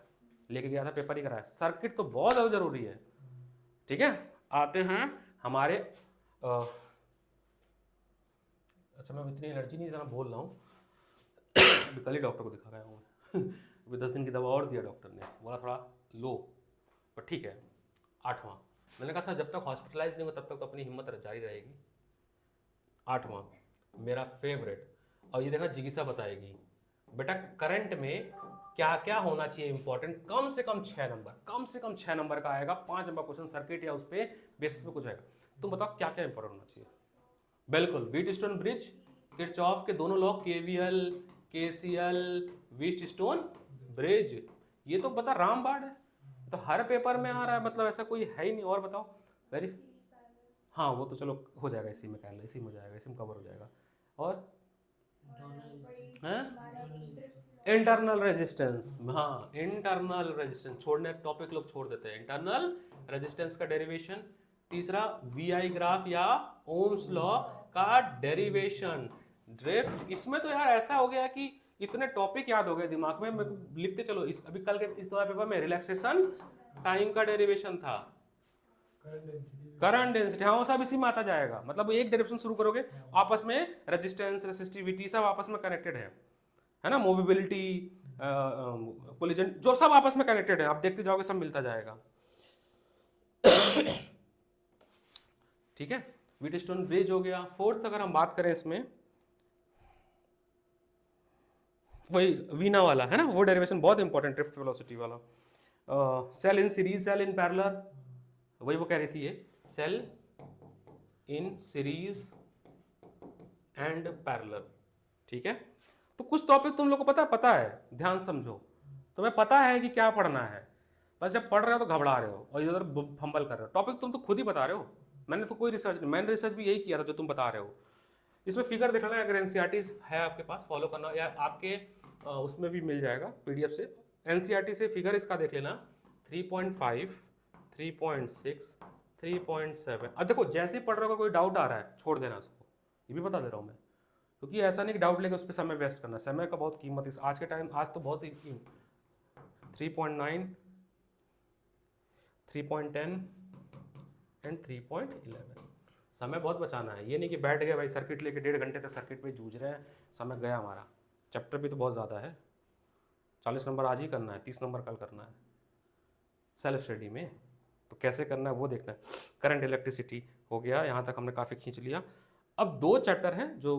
लेके गया था पेपर ही कराया। सर्किट तो बहुत ज़्यादा जरूरी है, ठीक है। आते हैं हमारे अच्छा, मैं इतनी एनर्जी नहीं देना बोल रहा हूँ कल ही डॉक्टर को दिखा गया हूँ अभी 10 दिन की दवा और दिया डॉक्टर ने, बोला थोड़ा लो, पर ठीक है। 8वां, मैंने कहा सर जब तक हॉस्पिटलाइज नहीं हो तब तक तो अपनी हिम्मत जारी रहेगी। 8वां मेरा फेवरेट, और ये देखना जिगिसा बताएगी बेटा करंट में क्या क्या होना चाहिए इंपॉर्टेंट, कम से कम 6 नंबर, कम से कम 6 नंबर का आएगा, 5 नंबर क्वेश्चन सर्किट या उस पर बेसिस पे कुछ आएगा। तुम बताओ क्या क्या इंपॉर्टेंट होना चाहिए। बिल्कुल, व्हीटस्टोन ब्रिज, किरचॉफ के दोनों law, KVL, KCL, Wheatstone bridge, ये तो बता रामबाण है, तो हर पेपर में आ रहा है, मतलब ऐसा कोई है ही नहीं। और बताओ वेरी, हाँ वो तो चलो हो जाएगा, इसी में कह लो, इसी में हो जाएगा, इसी में कवर हो जाएगा। और इंटरनल रेजिस्टेंस, हाँ इंटरनल रेजिस्टेंस छोड़ने टॉपिक लोग छोड़ देते हैं, इंटरनल रेजिस्टेंस का डेरिवेशन। तीसरा वीआई ग्राफ या ओम्स लॉ का डेरिवेशन, ड्रिफ्ट। इसमें तो यार ऐसा हो गया कि इतने टॉपिक याद हो गए दिमाग में, मेरे को लिखते चलो। इस अभी कल के इस पेपर में रिलैक्सेशन टाइम का डेरिवेशन था, करंट डेंसिटी, हाँ वो सब इसी में आता जाएगा। मतलब एक डेरिवेशन शुरू करोगे, आपस में रेजिस्टेंस, रेसिस्टिविटी सब आपस में कनेक्टेड है ना, मोबिलिटी, कोलिजन, जो सब आपस में कनेक्टेड है, आप देखते जाओगे सब मिलता जाएगा ठीक है। व्हीटस्टोन ब्रिज हो गया। 4th अगर हम बात करें इसमें, वही वीना वाला है ना, वो डेरिवेशन बहुत इंपॉर्टेंट, ड्रिफ्ट वेलोसिटी वाला। Cell in series, cell in parallel, वही वो कह रही थी, ये cell in series and parallel, ठीक है। तो कुछ टॉपिक तुम लोग को पता है, ध्यान समझो, तुम्हें पता है कि क्या पढ़ना है, बस जब पढ़ रहे हो तो घबरा रहे हो और इधर फंबल कर रहे हो। टॉपिक तुम तो खुद ही बता रहे हो, मैंने तो कोई रिसर्च नहीं, मैंने रिसर्च भी यही किया था जो तुम बता रहे हो। इसमें फिगर देखना है, अगर एनसीईआरटी है आपके पास फॉलो करना, या आपके उसमें भी मिल जाएगा पीडीएफ से, एनसीईआरटी से फिगर इसका देख लेना, 3.5, 3.6, 3.7। अब देखो जैसे ही पढ़ रहे हो कोई डाउट आ रहा है छोड़ देना उसको, ये भी बता दे रहा हूँ मैं, क्योंकि ऐसा नहीं कि डाउट लेके उस पर समय वेस्ट करना, समय का बहुत कीमत इस आज के टाइम, आज तो बहुत ही 3.9, 3.10 एंड 3.11, समय बहुत बचाना है। ये नहीं कि बैठ गए भाई सर्किट लेके 1.5 घंटे तक सर्किट पे जूझ रहे हैं, समय गया हमारा। चैप्टर भी तो बहुत ज़्यादा है, 40 नंबर आज ही करना है, 30 नंबर कल करना है सेल्फ स्टडी में, तो कैसे करना है वो देखना है। करंट इलेक्ट्रिसिटी हो गया, यहाँ तक हमने काफ़ी खींच लिया। अब 2 चैप्टर हैं जो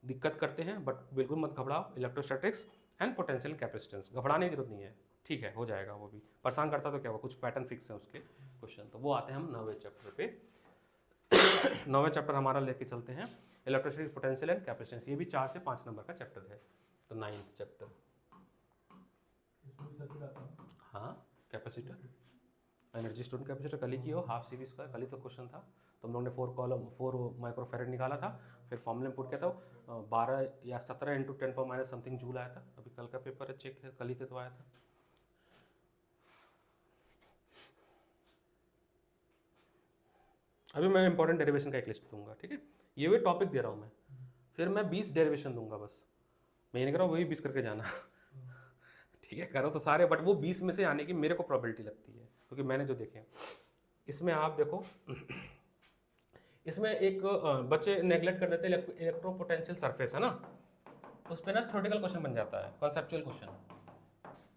दिक्कत करते हैं, बट बिल्कुल मत घबराओ, इलेक्ट्रोस्टैटिक्स एंड पोटेंशियल कैपेसिटेंस, घबराने की जरूरत नहीं है, ठीक है हो जाएगा। वो भी परेशान करता तो क्या हुआ, कुछ पैटर्न फिक्स है उसके क्वेश्चन, तो वो आते हैं हम 9वें चैप्टर पे 9वें चैप्टर हमारा लेके चलते हैं, इलेक्ट्रिसिटी, पोटेंशियल एंड कैपेसिटेंस, ये भी 4 से 5 नंबर का चैप्टर है। तो 9th चैप्टर, हाँ कैपेसिटर, एनर्जी स्टोरेज कैपेसिटर कल ही की हो, हाफ सीरीज का कल ही तो क्वेश्चन था, तो हम लोगों ने 4 माइक्रोफेरेड निकाला था, फिर फॉर्मूले में पुट किया था, 12 या 17 × 10⁻³ समथिंग जूल आया था। अभी कल का पेपर है, चेक है, कल ही तो आया था। अभी मैं इंपॉर्टेंट डेरिवेशन का एक लिस्ट दूंगा, ठीक है, ये भी टॉपिक दे रहा हूँ मैं, फिर मैं 20 डेरिवेशन दूंगा, बस मैं ये नहीं कर रहा हूँ वही 20 करके जाना ठीक है, करो तो सारे, बट वो 20 में से आने की मेरे को प्रोबेबिलिटी लगती है, क्योंकि मैंने जो देखे इसमें, आप देखो इसमें एक बच्चे नेगलेक्ट कर देते हैं, इलेक्ट्रोपोटेंशियल सरफेस है ना, उस पर ना थ्योरेटिकल क्वेश्चन बन जाता है, कॉन्सेप्चुअल क्वेश्चन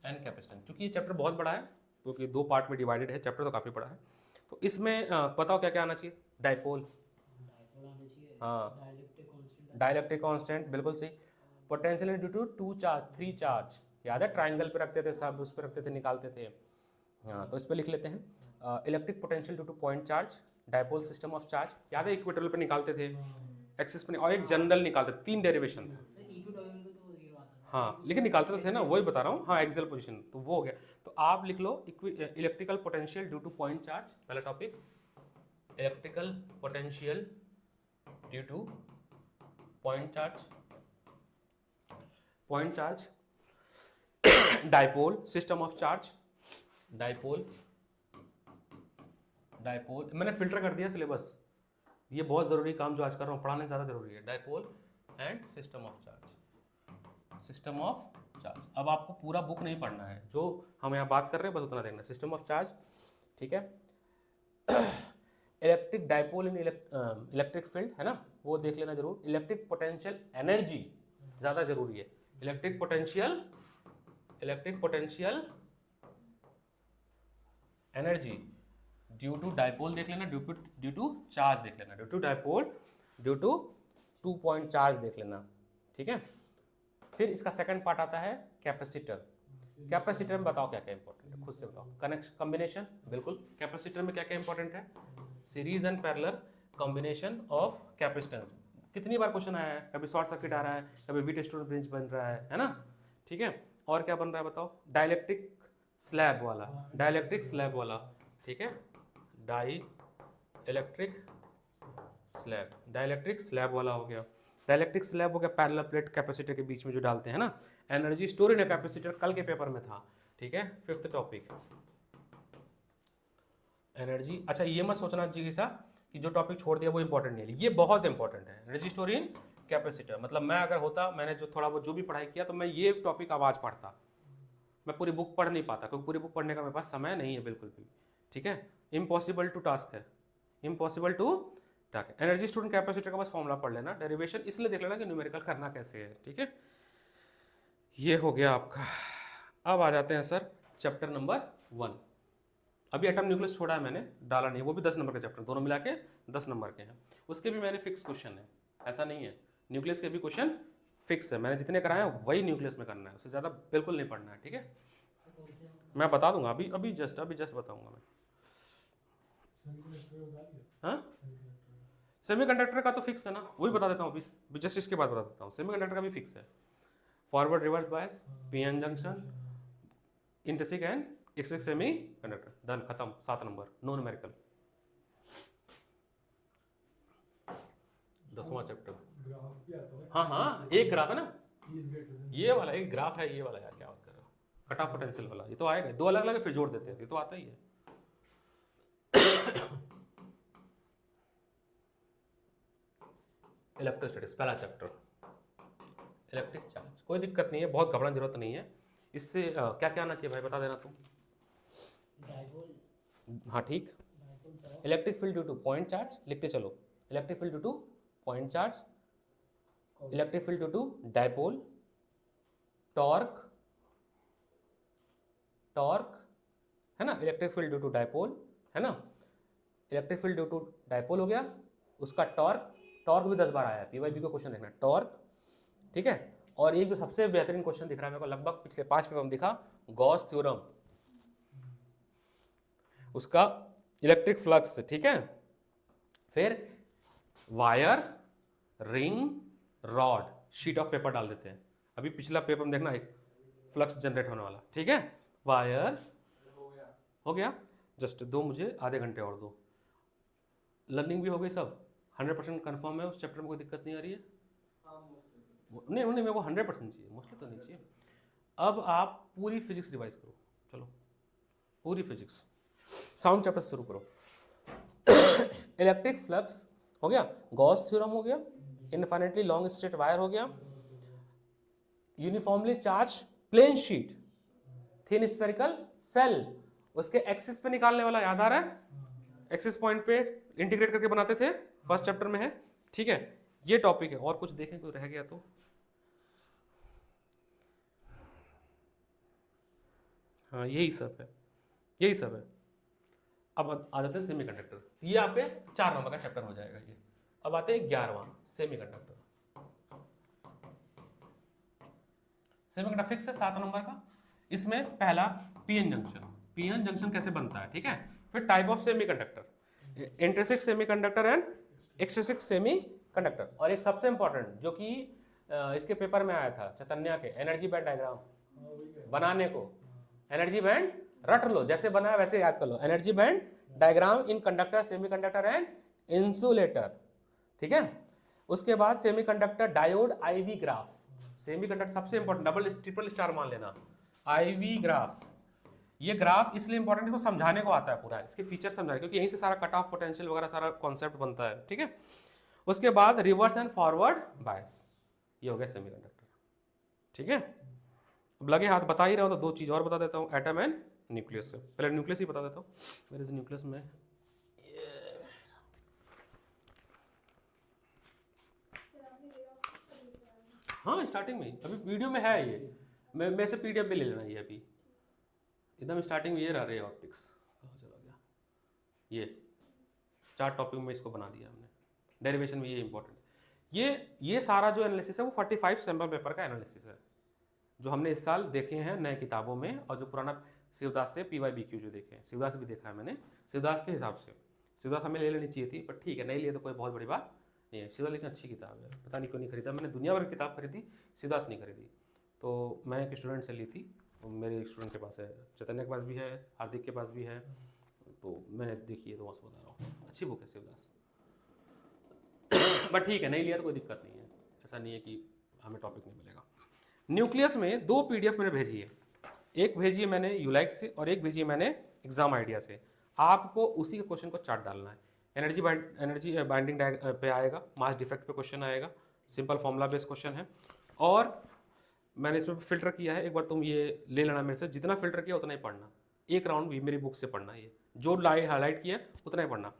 एंड कैपेसिटेंस। क्योंकि ये चैप्टर बहुत बड़ा है, क्योंकि 2 पार्ट में डिवाइडेड है, चैप्टर तो काफ़ी बड़ा है, तो इसमें बताओ क्या क्या आना चाहिए। डाइपोल, हाँ डाइलेक्ट्रिक कांस्टेंट, बिल्कुल सही। Potential due to 2 charge 3 charge, याद है ट्राइंगल पे रखते थे सब, उस पर रखते थे, निकालते थे, हाँ तो इस पर लिख लेते हैं। Electric potential due to point charge, dipole system of charge, याद है इक्वेटोरियल पे निकालते थे, एक्सिस पे, और एक जनरल निकालते, 3 डेरिवेशन था, हाँ लेकिन निकालते तो थे ना, वही बता रहा हूँ, हाँ एक्सियल पोजीशन, तो वो हो गया। तो आप लिख लो electrical potential due to point charge, पहला topic electrical potential due to point charge, point charge, dipole, system of charge, dipole, dipole मैंने फिल्टर कर दिया सिलेबस, ये बहुत जरूरी काम जो आज कर रहा हूँ, पढ़ाने ज़्यादा जरूरी है। Dipole and system of charge, system of charge. अब आपको पूरा बुक नहीं पढ़ना है, जो हम यहाँ बात कर रहे हैं बस उतना देखना। सिस्टम ऑफ चार्ज, ठीक है। इलेक्ट्रिक डाइपोल इन इलेक्ट्रिक फील्ड है ना, वो देख लेना जरूर। इलेक्ट्रिक पोटेंशियल एनर्जी ज़्यादा जरूरी है। Electric potential energy due to dipole देख लेना, ड्यू टू चार्ज देख लेना, due to dipole, due to 2 point charge देख लेना, ठीक है। फिर इसका सेकंड पार्ट आता है कैपेसिटर। कैपेसिटर में बताओ क्या क्या इंपॉर्टेंट है, खुद से बताओ। कनेक्शन, कॉम्बिनेशन, बिल्कुल। कैपेसिटर में क्या क्या इंपॉर्टेंट है? Series and parallel combination of capacitance. कितनी बार क्वेश्चन आया है, कभी शॉर्ट सर्किट आ रहा है, कभी वीट स्टोन ब्रिज बन रहा है ना, ठीक है। और क्या बन रहा है बताओ? डाइलेक्ट्रिक स्लैब वाला, डाइलेक्ट्रिक स्लैब वाला, ठीक है। Dielectric slab, dielectric slab वाला हो गया। डाइलेक्ट्रिक स्लैब हो गया पैरेलल प्लेट कैपेसिटर के बीच में जो डालते हैं ना। एनर्जी स्टोर इन कैपेसिटर कल के पेपर में था, ठीक है। Fifth topic energy. अच्छा ये मत सोचना जी सा कि जो टॉपिक छोड़ दिया वो इंपॉर्टेंट नहीं है, ये बहुत इंपॉर्टेंट है। एनर्जी स्टोर इन कैपेसिटर, मतलब मैं अगर होता, मैंने जो थोड़ा वो जो भी पढ़ाई किया तो मैं ये टॉपिक आवाज पढ़ता, मैं पूरी बुक पढ़ नहीं पाता, क्योंकि पूरी बुक पढ़ने का मेरे पास समय नहीं है बिल्कुल भी, ठीक है। इम्पॉसिबल टू टास्क है, impossible to task. Energy store capacitor का बस फॉर्मूला पढ़ लेना, डेरिवेशन इसलिए देख लेना कि न्यूमेरिकल करना कैसे है, ठीक है। ये हो गया आपका। अब आ जाते हैं सर चैप्टर नंबर 1। अभी एटम न्यूक्लियस छोड़ा है मैंने, डाला नहीं, वो भी 10 नंबर का चैप्टर, दोनों मिला के 10 नंबर के हैं। उसके भी मैंने फिक्स क्वेश्चन है, ऐसा नहीं है। न्यूक्लियस के भी क्वेश्चन फिक्स है, मैंने जितने कराए हैं वही न्यूक्लियस में करना है, उससे ज़्यादा बिल्कुल नहीं पढ़ना है, ठीक है। मैं बता दूंगा अभी जस्ट बताऊंगा मैं। हाँ, सेमीकंडक्टर का तो फिक्स है ना, वही बता देता हूँ अभी जस्ट इसके बाद बता देता हूँ। सेमीकंडक्टर का भी फिक्स है, forward reverse bias, PN junction, intrinsic and extrinsic semiconductor, done, खत्म। 7 नंबर, नो न्यूमेरिकल। 10वां चैप्टर। हाँ एक ग्राफ है ना, ये वाला एक ग्राफ है, ये वाला यार क्या बात कर रहे हो, कट ऑफ पोटेंशियल वाला, ये तो आएगा। 2 अलग अलग फिर जोड़ देते हैं, ये तो आता ही है। इलेक्ट्रोस्टैटिक्स पहला चैप्टर, इलेक्ट्रिक चार्ज। कोई दिक्कत नहीं है, बहुत घबराने जरूरत नहीं है। इससे क्या क्या आना चाहिए भाई, बता देना तुम। हाँ ठीक, electric field due to point charge, लिखते चलो। Electric field due to point charge, electric field due to dipole, torque है ना, electric field due to dipole है ना। Electric field due to dipole हो गया, उसका टॉर्क भी 10 बार आया है, पीवाईबी का क्वेश्चन देखना, टॉर्क, ठीक है। और एक जो सबसे बेहतरीन क्वेश्चन दिख रहा है मेरे को, लगभग पिछले 5 पेपर में दिखा, गॉस थ्योरम, उसका इलेक्ट्रिक फ्लक्स, ठीक है। फिर wire, ring, rod, sheet of paper डाल देते हैं। अभी पिछला पेपर में देखना, एक फ्लक्स जनरेट होने वाला, ठीक है। वायर हो गया, जस्ट 2 मुझे आधे घंटे और दो। लर्निंग भी हो गई सब, 100% कन्फर्म है, उस चैप्टर में कोई दिक्कत नहीं आ रही है। नहीं मेरे को 100% चाहिए, मोस्टली तो नहीं चाहिए। अब आप पूरी फिजिक्स रिवाइज करो, चलो पूरी फिजिक्स, साउंड चैप्टर से शुरू करो। इलेक्ट्रिक फ्लक्स हो गया, गॉस थ्योरम हो गया, इनफाइनाइटली लॉन्ग स्ट्रेट वायर हो गया, uniformly charge plane sheet, thin spherical cell, उसके एक्सिस पे निकालने वाला याद आ रहा है, एक्सिस पॉइंट पे इंटीग्रेट करके बनाते थे, फर्स्ट चैप्टर में है, ठीक है। ये टॉपिक है, और कुछ देखें कोई रह गया तो। हाँ यही सब है। अब आ जाते हैं सेमीकंडक्टर, ये आपके 4 नंबर का चैप्टर हो जाएगा ये। अब आते हैं 11वां, सेमीकंडक्टर। सेमीकंडक्टर फिक्स है 7 नंबर का। इसमें पहला पीएन जंक्शन कैसे बनता है, ठीक है। फिर type of semiconductor, intrinsic semiconductor and extrinsic semiconductor, और एक सबसे इंपॉर्टेंट जो कि इसके पेपर में आया था चैतन्या के, एनर्जी बैंड डायग्राम बनाने को, एनर्जी बैंड रट लो, जैसे बना है वैसे याद कर लो। Energy band diagram in conductor, semiconductor and insulator, ठीक है। उसके बाद semiconductor diode IV graph, semiconductor सबसे इंपॉर्टेंट, डबल ट्रिपल स्टार मान लेना, आईवी ग्राफ। ये ग्राफ इसलिए इंपॉर्टेंट है, इसको समझाने को आता है पूरा, इसके फीचर समझाने, क्योंकि यहीं से सारा कट ऑफ पोटेंशियल वगैरह सारा कॉन्सेप्ट बनता है, ठीक है। उसके बाद रिवर्स एंड फॉरवर्ड बायस, ये हो गया सेमीकंडक्टर, ठीक है। अब लगे हाथ बता ही रहा हूं तो दो चीज और बता देता हूं, एटम एंड न्यूक्लियस से। पहले न्यूक्लियस ही बता देता हूं, मेरे इस न्यूक्लियस में हाँ स्टार्टिंग में, अभी वीडियो में है ये, मैं से पीडीएफ भी ले लेना, ये अभी एकदम स्टार्टिंग में ये रह रही है ऑप्टिक्स, कहाँ चला गया, ये 4 टॉपिक में इसको बना दिया हमने, डेरिवेशन में ये इंपॉर्टेंट है। ये सारा जो एनालिसिस है वो 45 सैम्पल पेपर का एनालिसिस है, जो हमने इस साल देखे हैं नए किताबों में, और जो पुराना शिवदास से PYBQ जो देखे हैं, शिवदास भी देखा है मैंने, शिवदास के हिसाब से शिवदास हमें ले लेनी चाहिए थी, पर ठीक है नहीं लिए तो कोई बहुत बड़ी बात नहीं है। शिवदास लेकिन अच्छी किताब है, पता नहीं क्यों नहीं खरीदा मैंने, दुनिया भर की किताब खरीदी, शिवदास नहीं खरीदी। तो मैं एक स्टूडेंट से ली थी, मेरे एक स्टूडेंट के पास है, चैतन्य के पास भी है, हार्दिक के पास भी है, तो मैंने देखी है तो बस बता रहा हूँ, अच्छी बुक है शिवदास। बट ठीक है नहीं लिया तो कोई दिक्कत नहीं है, ऐसा नहीं है कि हमें टॉपिक नहीं मिलेगा। न्यूक्लियस में 2 PDF मैंने भेजी है, एक भेजी है मैंने यूलाइक से और एक भेजी है मैंने एग्जाम आइडिया से। आपको उसी के क्वेश्चन को चार्ट डालना है, एनर्जी बाइंडिंग पे आएगा, मास डिफेक्ट पे क्वेश्चन आएगा, सिंपल फॉर्मूला बेस्ड क्वेश्चन है, और मैंने इसमें फिल्टर किया है, एक बार तुम ये ले लेना मेरे से, जितना फिल्टर किया उतना ही पढ़ना, एक राउंड भी मेरी बुक से पढ़ना, ये जो हाईलाइट किया उतना ही पढ़ना।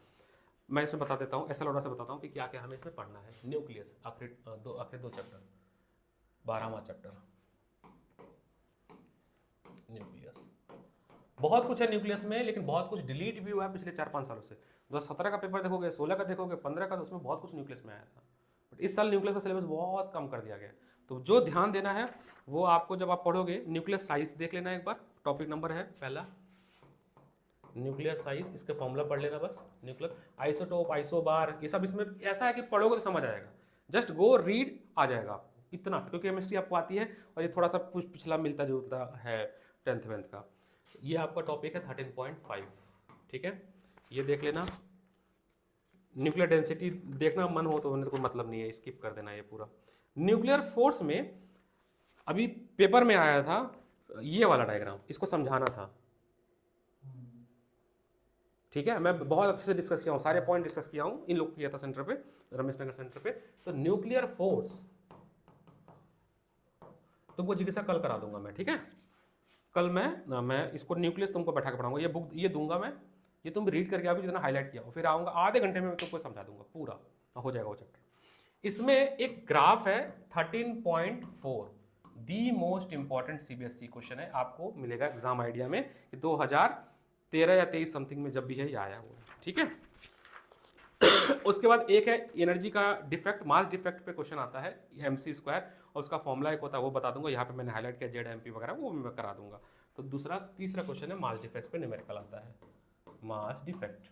मैं इसमें बता देता हूँ, SL ऑर्डर से बताता हूँ कि क्या क्या हमें इसमें पढ़ना है। न्यूक्लियस आखिरी दो चैप्टर, 12वां चैप्टर न्यूक्लियस, बहुत कुछ है न्यूक्लियस में, लेकिन बहुत कुछ डिलीट भी हुआ है पिछले 4-5 सालों से। 2017 का पेपर देखोगे, 16 का देखोगे, 15 का, तो उसमें बहुत कुछ न्यूक्लियस में आया था, बट इस साल न्यूक्लियस का सिलेबस बहुत कम कर दिया गया। तो जो ध्यान देना है वो आपको, जब आप पढ़ोगे न्यूक्लियर साइज देख लेना एक बार, टॉपिक नंबर है पहला न्यूक्लियर साइज, इसके फॉर्मूला पढ़ लेना बस, न्यूक्लियर आइसोटोप, आइसोबार, ये सब इसमें ऐसा है कि पढ़ोगे तो समझ आएगा, जस्ट गो रीड आ जाएगा आपको इतना सा, क्योंकि केमिस्ट्री आपको आती है और ये थोड़ा सा पिछला मिलता जुलता है 10th 11th का। ये आपका टॉपिक है 13.5, ठीक है, ये देख लेना। न्यूक्लियर डेंसिटी देखना मन हो तो कोई मतलब नहीं है, स्किप कर देना ये पूरा। न्यूक्लियर फोर्स में अभी पेपर में आया था ये वाला डायग्राम, इसको समझाना था, ठीक है। मैं बहुत अच्छे से डिस्कस किया हूँ, सारे पॉइंट डिस्कस किया हूँ, इन लोग किया था सेंटर पे, रमेश नगर सेंटर पे। तो न्यूक्लियर फोर्स तुमको जिज्ञासा कल करा दूंगा मैं, ठीक है। कल मैं इसको न्यूक्लियस तुमको बैठा के पढ़ाऊंगा, ये बुक ये दूंगा मैं, ये तुम रीड करके आओगे जितना हाईलाइट किया हो, फिर आऊँगा आधे घंटे में तुमको समझा दूंगा पूरा, हो जाएगा वो चैप्टर। इसमें एक ग्राफ है 13.4, the most important CBSE question है, आपको मिलेगा एग्जाम आइडिया में, 2013 या 23 समथिंग में जब भी है ये आया हुआ है, ठीक है। उसके बाद एक है एनर्जी का डिफेक्ट, मास डिफेक्ट पे क्वेश्चन आता है mc², और उसका फॉर्मूला एक होता है वो बता दूंगा, यहाँ पे मैंने हाईलाइट किया ZMP वगैरह, वो मैं करा दूंगा। तो तीसरा क्वेश्चन है मास डिफेक्ट पे न्यूमेरिकल आता है, मास डिफेक्ट,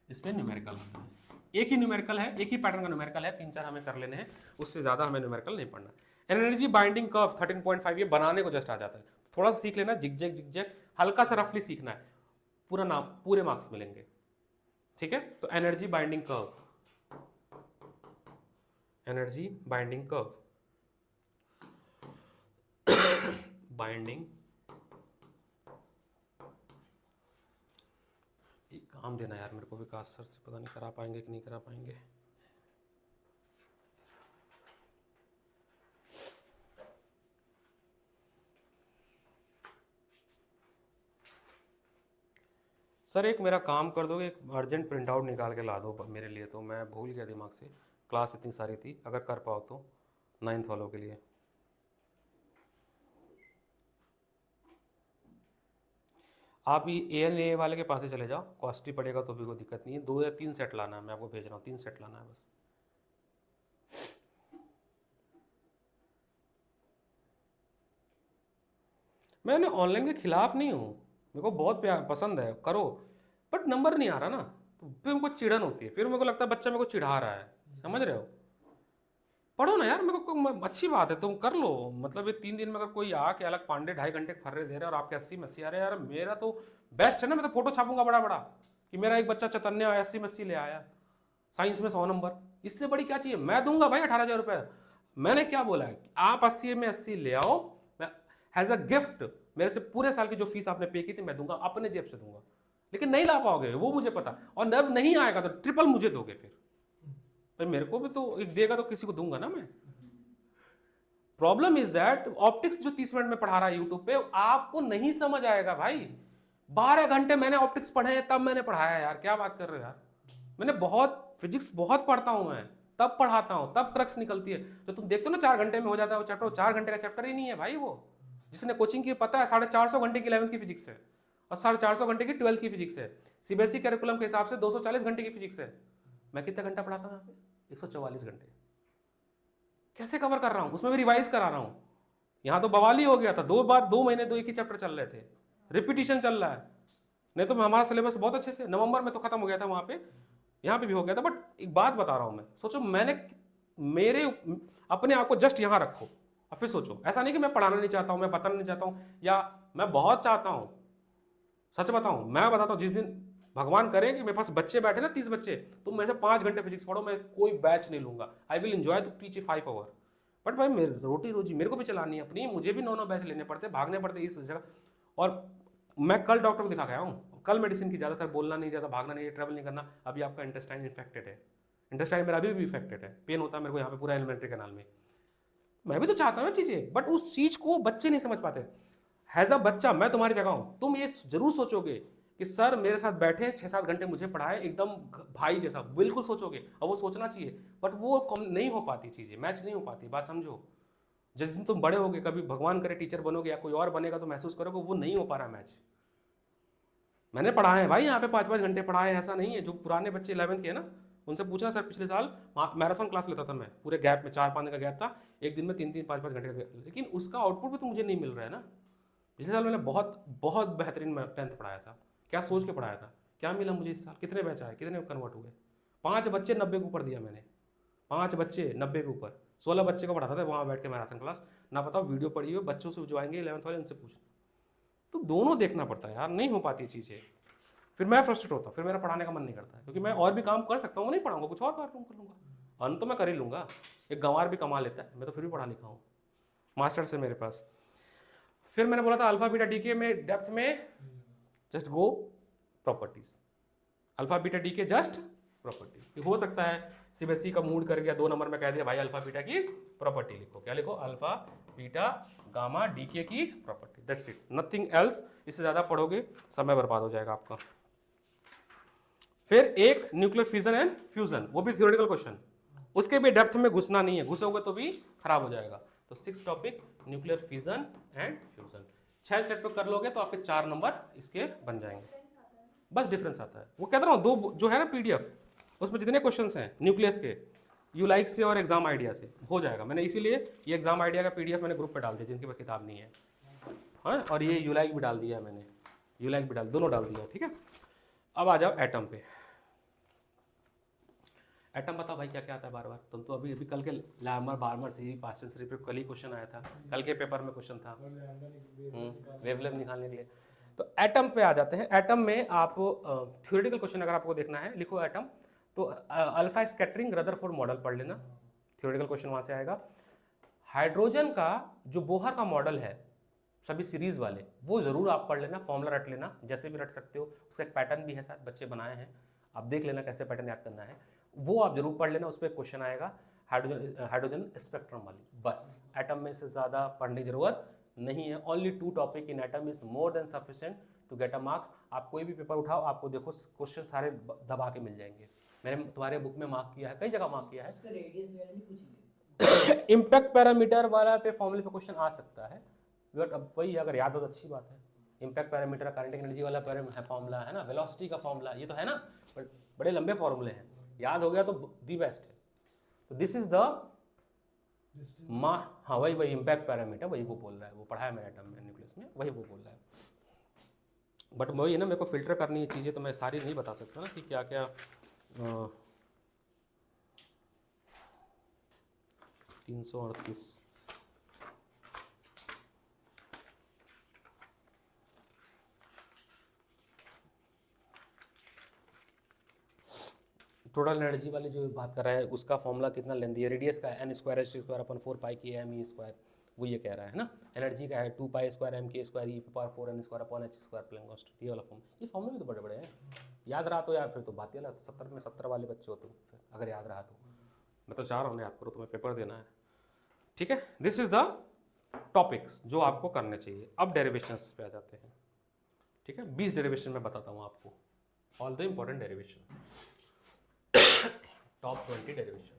इस पे न्यूमेरिकल आता है, एक ही न्यूमेरिकल है, एक ही पैटर्न का न्यूमेरिकल है, 3-4 हमें कर लेने हैं, उससे ज़्यादा हमें न्यूमेरिकल नहीं पढ़ना। एनर्जी बाइंडिंग कर्व 13.5, ये बनाने को जस्ट आ जाता है, थोड़ा सा सीख लेना, जिगजैग हल्का सा रफली सीखना है, पूरा नाम पूरे मार्क्स मिलेंगे, ठीक है। तो energy binding curve, energy binding curve, binding, एक काम देना यार मेरे को, विकास सर से, पता नहीं करा पाएंगे कि नहीं करा पाएंगे। सर एक मेरा काम कर दोगे, एक अर्जेंट प्रिंट आउट निकाल के ला दो मेरे लिए, तो मैं भूल गया दिमाग से, क्लास इतनी सारी थी, अगर कर पाओ तो 9th वालों के लिए। आप ये ANA वाले के पास ही चले जाओ, कॉस्टली पड़ेगा तो भी कोई दिक्कत नहीं है, 2 या 3 सेट लाना है, मैं आपको भेज रहा हूँ, 3 सेट लाना है बस। मैंने ऑनलाइन के खिलाफ नहीं हूँ, मेरे को बहुत पसंद है, करो, बट नंबर नहीं आ रहा ना, तो फिर मेरे को चिड़न होती है, फिर मेरे को लगता है बच्चा मेरे को चिढ़ा रहा है, समझ रहे हो। पढ़ो ना यार, मेरे को अच्छी बात है, तुम कर लो। मतलब ये 3 दिन में अगर कोई आके अलग पांडे 2.5 घंटे फर्रे दे रहे हैं और आपके 80 में 80 आ रहे हैं, यार मेरा तो बेस्ट है ना। मैं तो फोटो छापूंगा बड़ा बड़ा कि मेरा एक बच्चा चैतन्य 80 में 80 ले आया, साइंस में 100 नंबर। इससे बड़ी क्या चाहिए? मैं दूंगा भाई 18,000 रुपये। मैंने क्या बोला है? आप 80 में 80 ले आओ, मैं एज अ गिफ्ट मेरे से पूरे साल की जो फीस आपने पे की थी मैं दूंगा, अपने जेब से दूंगा। लेकिन नहीं ला पाओगे वो मुझे पता, और जब नहीं आएगा तो ट्रिपल मुझे दोगे फिर। भाई मेरे को भी तो एक देगा तो किसी को दूंगा ना मैं। प्रॉब्लम इज दैट ऑप्टिक्स जो 30 मिनट में पढ़ा रहा है यूट्यूब पे, आपको नहीं समझ आएगा भाई। 12 घंटे मैंने ऑप्टिक्स पढ़े हैं, तब मैंने पढ़ाया यार, क्या बात कर रहे हो यार। मैंने बहुत फिजिक्स बहुत पढ़ता हूं मैं, तब पढ़ाता हूं, तब क्रक्स निकलती है। तो तुम देखते हो ना 4 घंटे में हो जाता है वो चैप्टर, 4 घंटे का चैप्टर ही नहीं है भाई वो। जिसने कोचिंग की पता है 450 घंटे की 11th की फिजिक्स है और 450 घंटे की 12th की फिजिक्स है। सीबीएसई कैरिकुलम के हिसाब से 240 घंटे की फिजिक्स है। मैं कितना घंटा पढ़ाता हूं यहाँ पे? 144 घंटे। कैसे कवर कर रहा हूं? उसमें भी रिवाइज करा रहा हूं। यहाँ तो बवाल ही हो गया था, 2 बार 2 महीने 2 एक ही चैप्टर चल रहे थे, रिपीटिशन चल रहा है। नहीं तो हमारा सिलेबस बहुत अच्छे से नवंबर में तो खत्म हो गया था वहाँ पे, यहाँ पे भी हो गया था। बट एक बात बता रहा हूँ मैं, सोचो मैंने मेरे अपने आप को जस्ट यहाँ रखो और फिर सोचो। ऐसा नहीं कि मैं पढ़ाना नहीं चाहता हूँ, मैं बताना नहीं चाहता हूँ, या मैं बहुत चाहता हूँ। सच बताऊँ, मैं बताता हूँ, जिस दिन भगवान करे कि मेरे पास बच्चे बैठे ना 30 बच्चे, तो मेरे से 5 घंटे फिजिक्स पढ़ो, मैं कोई बैच नहीं लूंगा। I will enjoy to teach 5 hour. But भाई मेरी रोटी रोजी मेरे को भी चलानी है अपनी, मुझे भी 9 बैच लेने पड़ते, भागने पड़ते इस जगह। और मैं कल डॉक्टर को दिखा के आया हूँ, कल मेडिसिन की, ज़्यादातर बोलना नहीं, ज़्यादा भागना नहीं, ट्रैवल नहीं करना। अभी आपका इंटेस्टाइन इन्फेक्टेड है, इंटेस्टाइन मेरा अभी भी इफेक्टेड है, पेन होता है मेरे को यहाँ पे पूरा एलिमेंट्री कैनाल में। मैं भी तो चाहता हूँ चीज़ें, बट उस चीज़ को बच्चे नहीं समझ पाते। हैज़ अ बच्चा मैं तुम्हारी जगह हूँ, तुम ये जरूर सोचोगे कि सर मेरे साथ बैठे 6-7 घंटे मुझे पढ़ाए एकदम भाई जैसा, बिल्कुल सोचोगे, और वो सोचना चाहिए। बट वो कम नहीं हो पाती, चीज़ें मैच नहीं हो पाती, बात समझो। जिस दिन तुम बड़े होगे, कभी भगवान करे टीचर बनोगे या कोई और बनेगा, तो महसूस करोगे वो नहीं हो पा रहा मैच। मैंने पढ़ाए हैं भाई यहाँ पे 5-5 घंटे पढ़ाए, ऐसा नहीं है। जो पुराने बच्चे 11th के है ना, उनसे पूछना, सर पिछले साल मैराथन क्लास लेता था मैं, पूरे गैप में 4-5 दिन का गैप था, एक दिन में 3-3 5-5 घंटे का, लेकिन उसका आउटपुट भी तो मुझे नहीं मिल रहा है ना। पिछले साल मैंने बहुत बहुत बेहतरीन 10th पढ़ाया था, क्या सोच के पढ़ाया था, क्या मिला मुझे इस साल? कितने बैच आए, कितने कन्वर्ट हुए? 5 बच्चे 90 के ऊपर दिया मैंने, 5 बच्चे 90 के ऊपर, 16 बच्चे को पढ़ाता था वहाँ बैठ के मैराथन क्लास। ना बताओ वीडियो पढ़ी हुई बच्चों से जो आएंगे 11th वाले, उनसे पूछना। तो दोनों देखना पड़ता है यार, नहीं हो पाती चीज़ें। फिर मैं फ्रस्ट्रेट होता हूँ, फिर मेरा पढ़ाने का मन नहीं करता है, क्योंकि मैं और भी काम कर सकता हूँ, नहीं पढ़ाऊंगा, कुछ और काम कर लूँगा, अर्न तो मैं कर ही लूँगा। एक गंवार भी कमा लेता है, मैं तो फिर भी पढ़ा लिखा हूँ, मास्टर्स है मेरे पास। फिर मैंने बोला था अल्फा बीटा डीके में डेप्थ में just go properties, alpha beta decay just property. हो सकता है सीबीएसई का मूड कर गया, 2 नंबर में कह दिया भाई अल्फा बीटा की प्रॉपर्टी लिखो, क्या लिखो? अल्फा बीटा गामा डीके की property, that's it, nothing else. इससे ज़्यादा पढ़ोगे समय बर्बाद हो जाएगा आपका। फिर एक न्यूक्लियर फिजन एंड फ्यूजन, वो भी थ्योरेटिकल क्वेश्चन, उसके भी डेप्थ में घुसना नहीं है, घुसोगे तो भी खराब हो जाएगा। तो 6 topic nuclear fission and fusion, 6 chapter कर लोगे तो आपके 4 नंबर इसके बन जाएंगे। बस डिफरेंस आता है, वो कहता रहा हूँ, 2 जो है ना पीडीएफ, उसमें जितने क्वेश्चंस हैं न्यूक्लियस के, यू लाइक से और एग्जाम आइडिया से हो जाएगा। मैंने इसीलिए ये एग्जाम आइडिया का पीडीएफ मैंने ग्रुप पे डाल दिया जिनके पास किताब नहीं है, हाँ, और ये यू लाइक भी डाल दिया है मैंने, यू लाइक भी डाल, दोनों डाल दिया, ठीक है। अब आ जाओ एटम पे। एटम बताओ भाई क्या क्या आता है बार बार? तुम तो अभी अभी कल के लैमर बार्मर से ही पास्ट टेंस पे कल ही क्वेश्चन आया था, कल के पेपर में क्वेश्चन था वेवलेंथ निकालने के लिए। तो एटम पे आ जाते हैं। एटम में आप थ्योरेटिकल क्वेश्चन अगर आपको देखना है, लिखो एटम, तो अल्फा स्कैटरिंग रदरफोर्ड मॉडल पढ़ लेना, थ्योरेटिकल क्वेश्चन वहाँ से आएगा। हाइड्रोजन का जो बोहर का मॉडल है, सभी सीरीज वाले, वो जरूर आप पढ़ लेना, फॉर्मूला रट लेना, जैसे भी रट सकते हो, उसका एक पैटर्न भी है, शायद बच्चे बनाए हैं, आप देख लेना कैसे पैटर्न याद करना है, वो आप जरूर पढ़ लेना। उस पर क्वेश्चन आएगा हाइड्रोजन स्पेक्ट्रम वाली। बस एटम में से ज़्यादा पढ़ने की जरूरत नहीं है, only 2 topic in atom is more than sufficient to get a marks. आप कोई भी पेपर उठाओ, आपको देखो क्वेश्चन सारे दबा के मिल जाएंगे। मैंने तुम्हारे बुक में मार्क किया है, कई जगह मार्क किया है। इम्पैक्ट पैरामीटर वाला पे फॉर्मूले पे क्वेश्चन आ सकता है, बट अब वही अगर याद हो तो अच्छी बात है। इम्पैक्ट पैरामीटर काइनेटिक एनर्जी वाला फॉर्मूला है ना, वेलोसिटी का फॉर्मूला, ये तो है ना, बट बड़े लंबे फॉर्मूले हैं, याद हो गया तो दी बेस्ट है। तो दिस इज द हाँ वही इम्पैक्ट पैरामीटर, वही वो बोल रहा है, वो पढ़ा है मैंने एटम में न्यूक्लियस में, वही वो बोल रहा है। बट वही है ना, मेरे को फिल्टर करनी है चीज़ें, तो मैं सारी नहीं बता सकता ना कि क्या क्या 338। टोटल एनर्जी वाली जो बात कर रहा है उसका फॉर्मूला कितना लेंदी है, रेडियस का है n square h square upon 4 पाई की m e स्क्वायर, वो ये कह रहा है ना। एनर्जी का है 2 pi square m k square e power 4 n square upon h square Planck constant, ये वाला फॉर्म। ये फॉर्मूले भी तो बड़े बड़े हैं, याद रहा तो यार फिर तो बात ही अलग। 70 में 70 वाले बच्चे हो तुम, फिर अगर याद रहा तो। मैं तो चाह रहा हूँ याद करो, तुम्हें पेपर देना है, ठीक है। दिस इज द टॉपिक्स जो आपको करने चाहिए। अब डेरिवेशंस पे आ जाते हैं, ठीक है। 20 डेरिवेशन में बताता हूँ आपको, all the important derivation, top 20 derivation.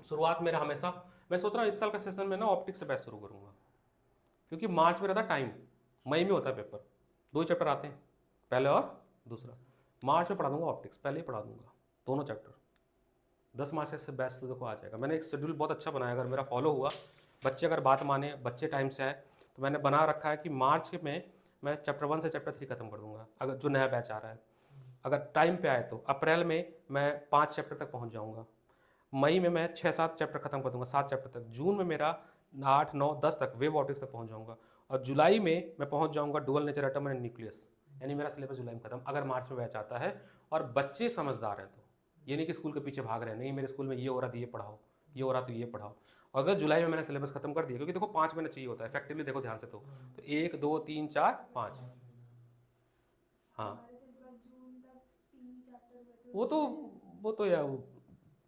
शुरुआत मेरा हमेशा, मैं सोच रहा हूँ इस साल का सेशन में ना ऑप्टिक्स से बैच शुरू करूंगा, क्योंकि मार्च में रहता टाइम, मई में होता है पेपर, 2 चैप्टर आते हैं, पहले और दूसरा। मार्च में पढ़ा दूंगा ऑप्टिक्स, पहले ही पढ़ा दूंगा दोनों चैप्टर। 10 मार्च से बैच तो देखो आ जाएगा। मैंने एक शेड्यूल बहुत अच्छा बनाया, अगर मेरा फॉलो हुआ, बच्चे अगर बात माने, बच्चे टाइम से आए, तो मैंने बना रखा है कि मार्च में मैं चैप्टर 1 से चैप्टर 3 खत्म कर दूंगा, अगर जो नया बैच आ रहा है। अगर टाइम पे आए तो अप्रैल में मैं 5 चैप्टर तक पहुंच जाऊंगा, मई में मैं 6-7 चैप्टर खत्म कर दूंगा, 7 चैप्टर तक, जून में मेरा 8-9-10 तक वेव ऑप्टिक्स तक पहुंच जाऊंगा, और जुलाई में मैं पहुंच जाऊंगा dual nature atom and nucleus, यानी मेरा सिलेबस जुलाई में खत्म, अगर मार्च में बैच आता है और बच्चे समझदार हैं तो। ये नहीं कि स्कूल के पीछे भाग रहे हैं, नहीं मेरे स्कूल में ये हो रहा था ये पढ़ाओ, ये हो रहा तो ये पढ़ाओ। अगर जुलाई में मैंने सिलेबस खत्म कर दिया, क्योंकि देखो 5 महीने चाहिए होता है इफेक्टिवली, देखो ध्यान से तो 1 2 3 4 5, हाँ वो तो यार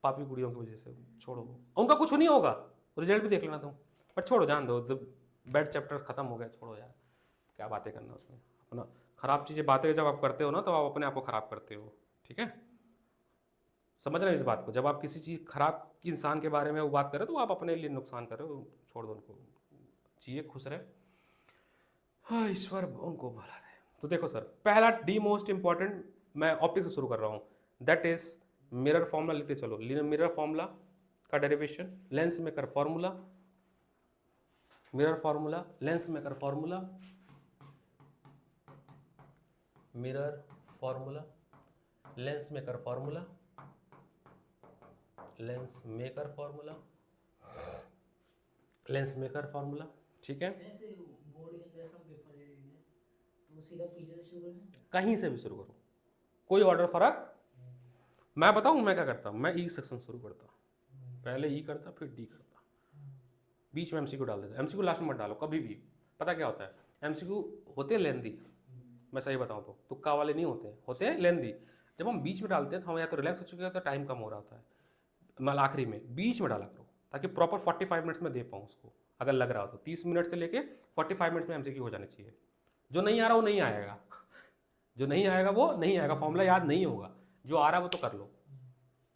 पापी कुड़ियों की वजह से, छोड़ो, उनका कुछ नहीं होगा, रिजल्ट भी देख लेना तुम, पर छोड़ो, जान दो, बैड चैप्टर खत्म हो गया, छोड़ो यार, क्या बातें करना उसमें। अपना खराब चीज़ें बातें जब आप करते हो ना, तो आप अपने आप को खराब करते हो, ठीक है। समझ रहे हो इस बात को, जब आप किसी चीज़ खराब की इंसान के बारे में वो बात करें तो आप अपने लिए नुकसान कर रहे हो, छोड़ दो उनको, चाहिए खुश रहे, हाँ ईश्वर उनको भला दे। तो देखो सर, पहला डी मोस्ट इंपॉर्टेंट, मैं ऑप्टिक्स से शुरू कर रहा हूँ, दैट इज मिरर फॉर्मूला लिखते चलो। मिरर फॉर्मूला का derivation, lens maker formula, mirror formula, lens maker formula, mirror formula, lens maker formula, lens maker formula, lens maker formula, ठीक है। कहीं से भी शुरू करो, कोई ऑर्डर फर्क, मैं बताऊं मैं क्या करता, मैं ई सेक्शन शुरू करता, पहले ई करता फिर डी करता, बीच में एमसीक्यू डाल देता। एमसीक्यू लास्ट में मत डालो कभी भी, पता क्या होता है, एमसीक्यू होते लेंदी, मैं सही बताऊं तो तुक्का वाले नहीं होते, होते लेंदी। जब हम बीच में डालते हैं तो हम या तो रिलैक्स हो चुके हैं तो टाइम कम हो रहा होता है, मैं आखिरी में बीच में डाला करो, ताकि प्रॉपर 45 मिनट्स में दे पाऊँ उसको। अगर लग रहा हो तो 30 मिनट से लेके 45 मिनट्स में एमसीक्यू हो जाने चाहिए। जो नहीं आ रहा वो नहीं आएगा, जो नहीं आएगा वो नहीं आएगा, फॉर्मूला याद नहीं होगा, जो आ रहा है वो तो कर लो,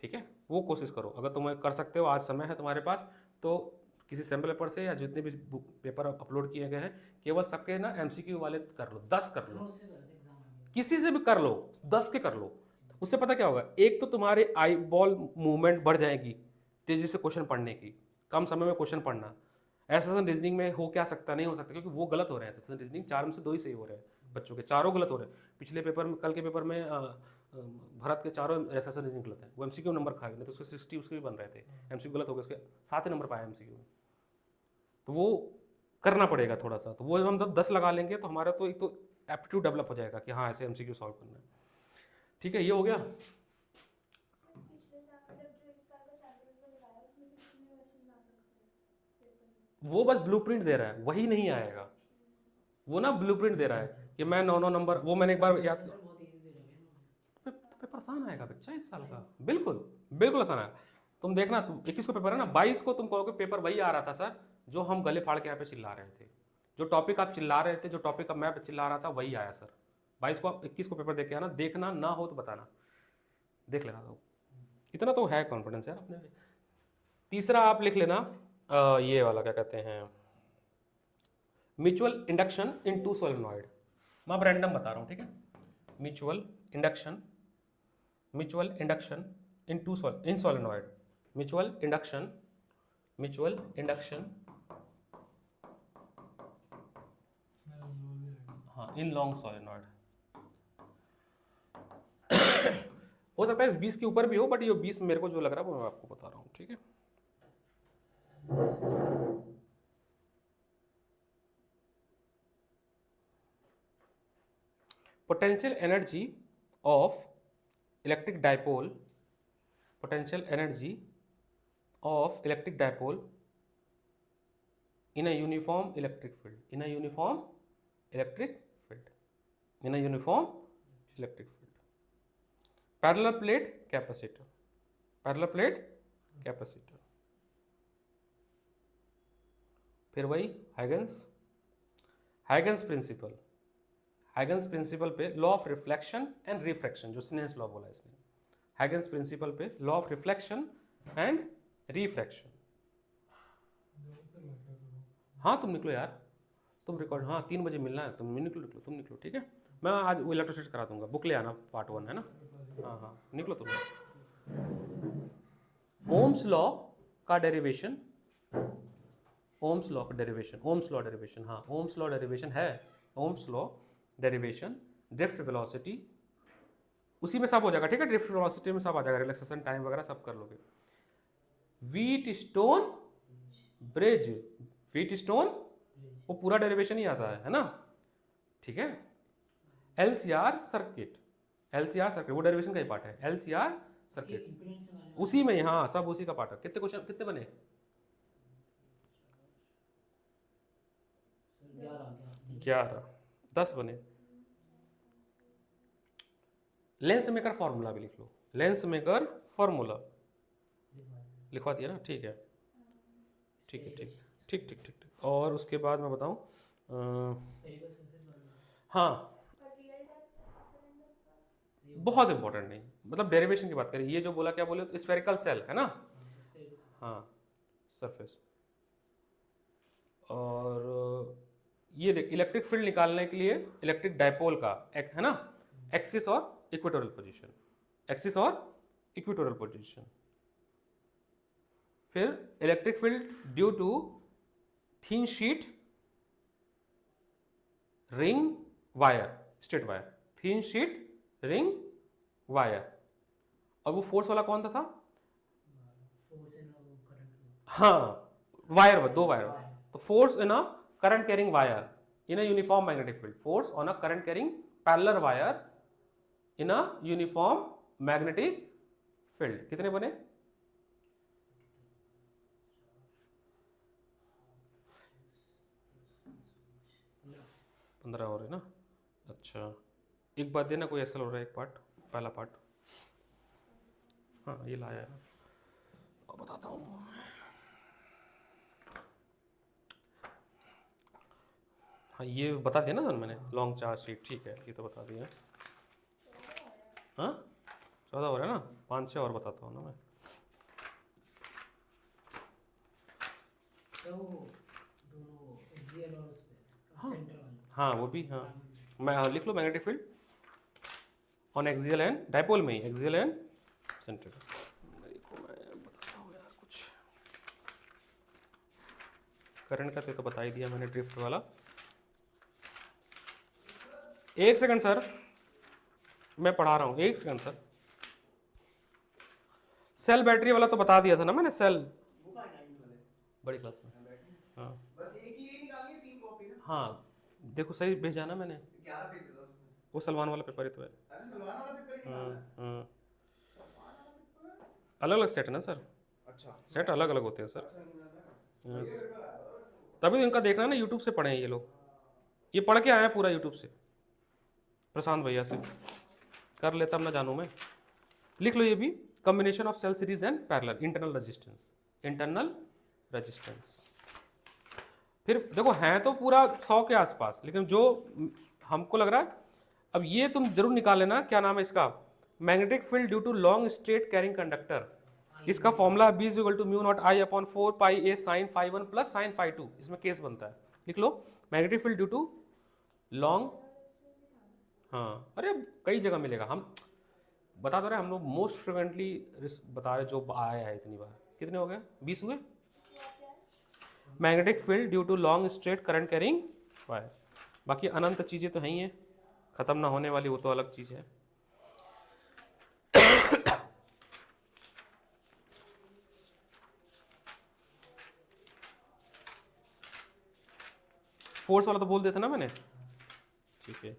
ठीक है। वो कोशिश करो, अगर तुम्हें कर सकते हो, आज समय है तुम्हारे पास, तो किसी सैम्पल पेपर से या जितने भी पेपर अपलोड किए गए हैं, केवल सबके ना एमसीक्यू वाले कर लो, 10 कर लो, किसी से भी कर लो, 10 के कर लो। उससे पता क्या होगा, एक तो तुम्हारे आई बॉल मूवमेंट बढ़ जाएगी, तेजी से क्वेश्चन पढ़ने की, कम समय में क्वेश्चन पढ़ना। एसेशन रीजनिंग में हो क्या सकता, नहीं हो सकता, क्योंकि वो गलत हो रहे हैं। एसेशन रीजनिंग 4 में से 2 ही सही हो रहे हैं बच्चों के, चारों गलत हो रहे हैं। पिछले पेपर में, कल के पेपर में भरत के चारों एसेशन रीजनिंग गलत है, वो एमसीक्यू नंबर खाएगा, नहीं तो उसके 60 उसके भी बन रहे थे, एमसीक्यू गलत हो गए, उसके 7 ही नंबर पाया एमसीक्यू में। तो वो करना पड़ेगा थोड़ा सा, तो वो हम जब 10 लगा लेंगे तो हमारा तो एक तो एप्टीट्यूड डेवलप हो जाएगा कि हाँ ऐसे एमसीक्यू सॉल्व करना है, ठीक है। ये हो गया। वो बस ब्लूप्रिंट दे रहा है, वही नहीं आएगा, वो ना ब्लूप्रिंट दे रहा है कि मैं 9 नंबर, वो मैंने एक बार याद, पेपर आसान आएगा बच्चा इस साल का, बिल्कुल बिल्कुल आसान आएगा। तुम देखना, 21 को पेपर है ना, 22 को तुम कहोगे पेपर वही आ रहा था सर जो हम गले फाड़ के यहाँ पे चिल्ला रहे थे, जो टॉपिक आप चिल्ला रहे थे, जो टॉपिक अब मैं चिल्ला रहा था वही आया सर। 22 को आप 21 को पेपर देख के आना, देखना ना हो तो बताना, देख लेना, तो इतना तो है कॉन्फिडेंस यार अपने। तीसरा आप लिख लेना ये वाला, क्या कहते हैं, mutual induction in two solenoid. मैं अब रैंडम बता रहा हूँ, ठीक है। Mutual induction in two in solenoid, mutual induction हाँ इन लॉन्ग सोलेनॉइड। हो सकता है इस 20 के ऊपर भी हो, बट ये 20 मेरे को जो लग रहा है वो मैं आपको बता रहा हूँ, ठीक है। Potential energy of electric dipole, potential energy of electric dipole in a uniform electric field, in a uniform electric field, in a uniform electric field. Parallel plate capacitor, parallel plate capacitor. फिर वही हाइगन्स प्रिंसिपल, हाइगन्स प्रिंसिपल पे law of reflection and refraction, जो स्नेल्स लॉ बोला इसने, हाइगन्स प्रिंसिपल पे law of reflection and refraction. हाँ तुम निकलो यार, तुम रिकॉर्ड, हाँ 3 बजे मिलना है, तुम निकलो, तुम निकलो, ठीक है। मैं आज वो इलेक्ट्रोसिटी करा दूंगा, बुक ले आना, पार्ट 1 है ना। हाँ हाँ निकलो तुम। ओम्स लॉ का डेरिवेशन, ओम्स लॉ का डेरिवेशन, ओम्स लॉ डेरिवेशन, हाँ ओम्स लॉ डेरिवेशन है, Ohm's law derivation, drift velocity, उसी में सब हो जाएगा, ठीक है। ड्रिफ्ट वेलोसिटी में सब आ जाएगा, रिलैक्सेशन टाइम वगैरह सब कर लोगे। व्हीटस्टोन ब्रिज, व्हीटस्टोन वो पूरा डेरिवेशन ही आता है ना, ठीक है। एलसीआर सर्किट, एलसीआर सर्किट वो डेरिवेशन का ही पार्ट है, एलसीआर सर्किट उसी में, हाँ सब उसी का पार्ट है। कितने क्वेश्चन, कितने बने? 11, 10 बने। लेंस मेकर फॉर्मूला भी लिख लो, लेंस मेकर फॉर्मूला लिखवा दिया ना, ठीक है, ठीक है, ठीक ठीक ठीक ठीक ठीक। और उसके बाद मैं बताऊं, हाँ बहुत इंपॉर्टेंट नहीं, मतलब डेरिवेशन की बात करें, ये जो बोला क्या बोले, तो स्फेरिकल सेल है ना, हाँ सरफेस। और ये देख, इलेक्ट्रिक फील्ड निकालने के लिए इलेक्ट्रिक डाइपोल का एक है ना, एक्सिस और इक्वेटोरियल पोजीशन, एक्सिस और इक्वेटोरियल पोजीशन। फिर electric field due to thin sheet ring wire, straight wire, thin sheet ring wire. और वो फोर्स वाला कौन था? हाँ वायर, 2 वायर, तो force in a current carrying wire in a uniform magnetic field, force on a current carrying parallel wire in a uniform magnetic field. कितने बने? 15 हो रहे ना। अच्छा एक बात देना, कोई ऐसा हो रहा है, एक पार्ट, पहला पार्ट, हाँ ये लाया है, बताता हूँ। हाँ ये बता दिया ना मैंने, लॉन्ग चार्ज शीट, ठीक है ये तो बता दिया। हाँ 14 हो रहा है ना, 5-6 और बताता हूँ ना मैं। हाँ वो भी, हाँ मैं, हाँ लिख लो, magnetic field on axial and dipole में ही, एक्सियल एंड सेंट्रल। देखो मैं बताता हूँ यार कुछ, करंट का तो बता ही दिया मैंने, ड्रिफ्ट वाला। 1 सेकंड सर, मैं पढ़ा रहा हूँ, 1 सेकंड सर। सेल बैटरी वाला तो बता दिया था ना मैंने, सेल बड़ी क्लास में, हाँ बस एक ही निकालनी, 3 कॉपी ना। हाँ देखो सही भेजा ना मैंने, 11 पेज था उसमें, वो सलमान वाला पेपर ही तो है। अरे सलमान वाला पेपर ही निकालना है। हाँ सलमान वाला पेपर, अलग अलग सेट है ना सर, अच्छा सेट अलग अलग होते हैं सर। अच्छा यस, तभी तो इनका देखना ना, यूट्यूब से पढ़े हैं ये लोग, ये पढ़ के आए हैं पूरा यूट्यूब से, प्रशांत भैया से कर लेता, अब ना जानूँ मैं। लिख लो ये भी, combination of cell series and parallel, internal resistance, internal resistance. फिर देखो है तो पूरा 100 के आसपास, लेकिन जो हमको लग रहा है, अब ये तुम जरूर निकाल लेना, क्या नाम है इसका, magnetic field due to long straight carrying conductor. इसका formula B = μ0I/4 pi a sin φ1 plus sin φ2, इसमें केस बनता है, लिख लो magnetic field due to long, हाँ अरे कई जगह मिलेगा, हम बता दो रहे, हम लोग मोस्ट फ्रिक्वेंटली बता रहे जो आया है इतनी बार। कितने हो गए? 20 हुए। Magnetic field due to long straight current carrying wire, बाकी अनंत चीज़ें तो हैं ही हैं, ख़त्म ना होने वाली, वो तो अलग चीज़ है। फोर्स वाला तो बोल देता ना मैंने, ठीक है।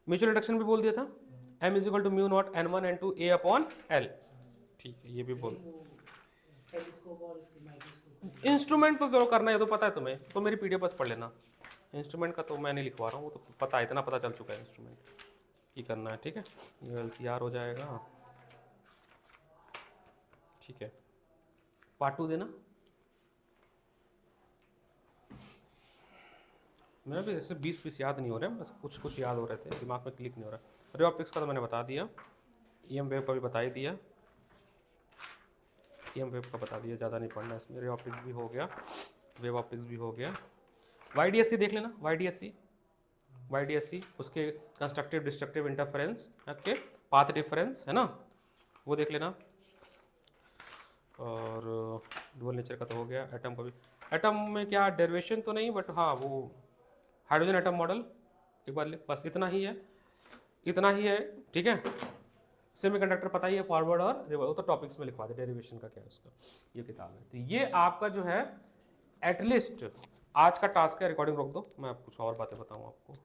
म्यूचुअल इंडक्शन भी बोल दिया था, m is equal to mu naught n1 n2 a upon l, ठीक है, ये भी बोल। टेलीस्कोप और इसके माइक्रोस्कोप इंस्ट्रूमेंट तो जो करना है तो पता है तुम्हें, तो मेरी पीडीएफ बस पढ़ लेना। इंस्ट्रूमेंट का तो मैं नहीं लिखवा रहा हूँ, वो तो पता है, इतना पता चल चुका है इंस्ट्रूमेंट की करना है, ठीक है। ये LCR हो जाएगा, ठीक है। पार्ट 2 देना। मेरा भी ऐसे 20 याद नहीं हो रहे हैं, बस कुछ कुछ याद हो रहे थे, दिमाग में क्लिक नहीं हो रहा। रे ऑप्टिक्स का तो मैंने बता दिया, EM वेव का भी बता ही दिया, EM वेव का बता दिया, ज़्यादा नहीं पढ़ना इसमें। रे ऑप्टिक्स भी हो गया, वेव ऑप्टिक्स भी हो गया। YDSC देख लेना, YDSC उसके constructive destructive interference, okay, path difference है ना, वो देख लेना। और डुअल नेचर का तो हो गया। एटम का भी, एटम में क्या डेरिवेशन तो नहीं, बट हाँ वो हाइड्रोजन एटम मॉडल एक बार लिख, बस इतना ही है, इतना ही है, ठीक है। सेमीकंडक्टर पता ही है, फॉरवर्ड और रिवर्स, वो तो टॉपिक्स में लिखवा दे, डेरिवेशन का क्या है उसका, ये किताब है। तो ये आपका जो है एटलीस्ट आज का टास्क है। रिकॉर्डिंग रोक दो, मैं कुछ और बातें बताऊँ आपको।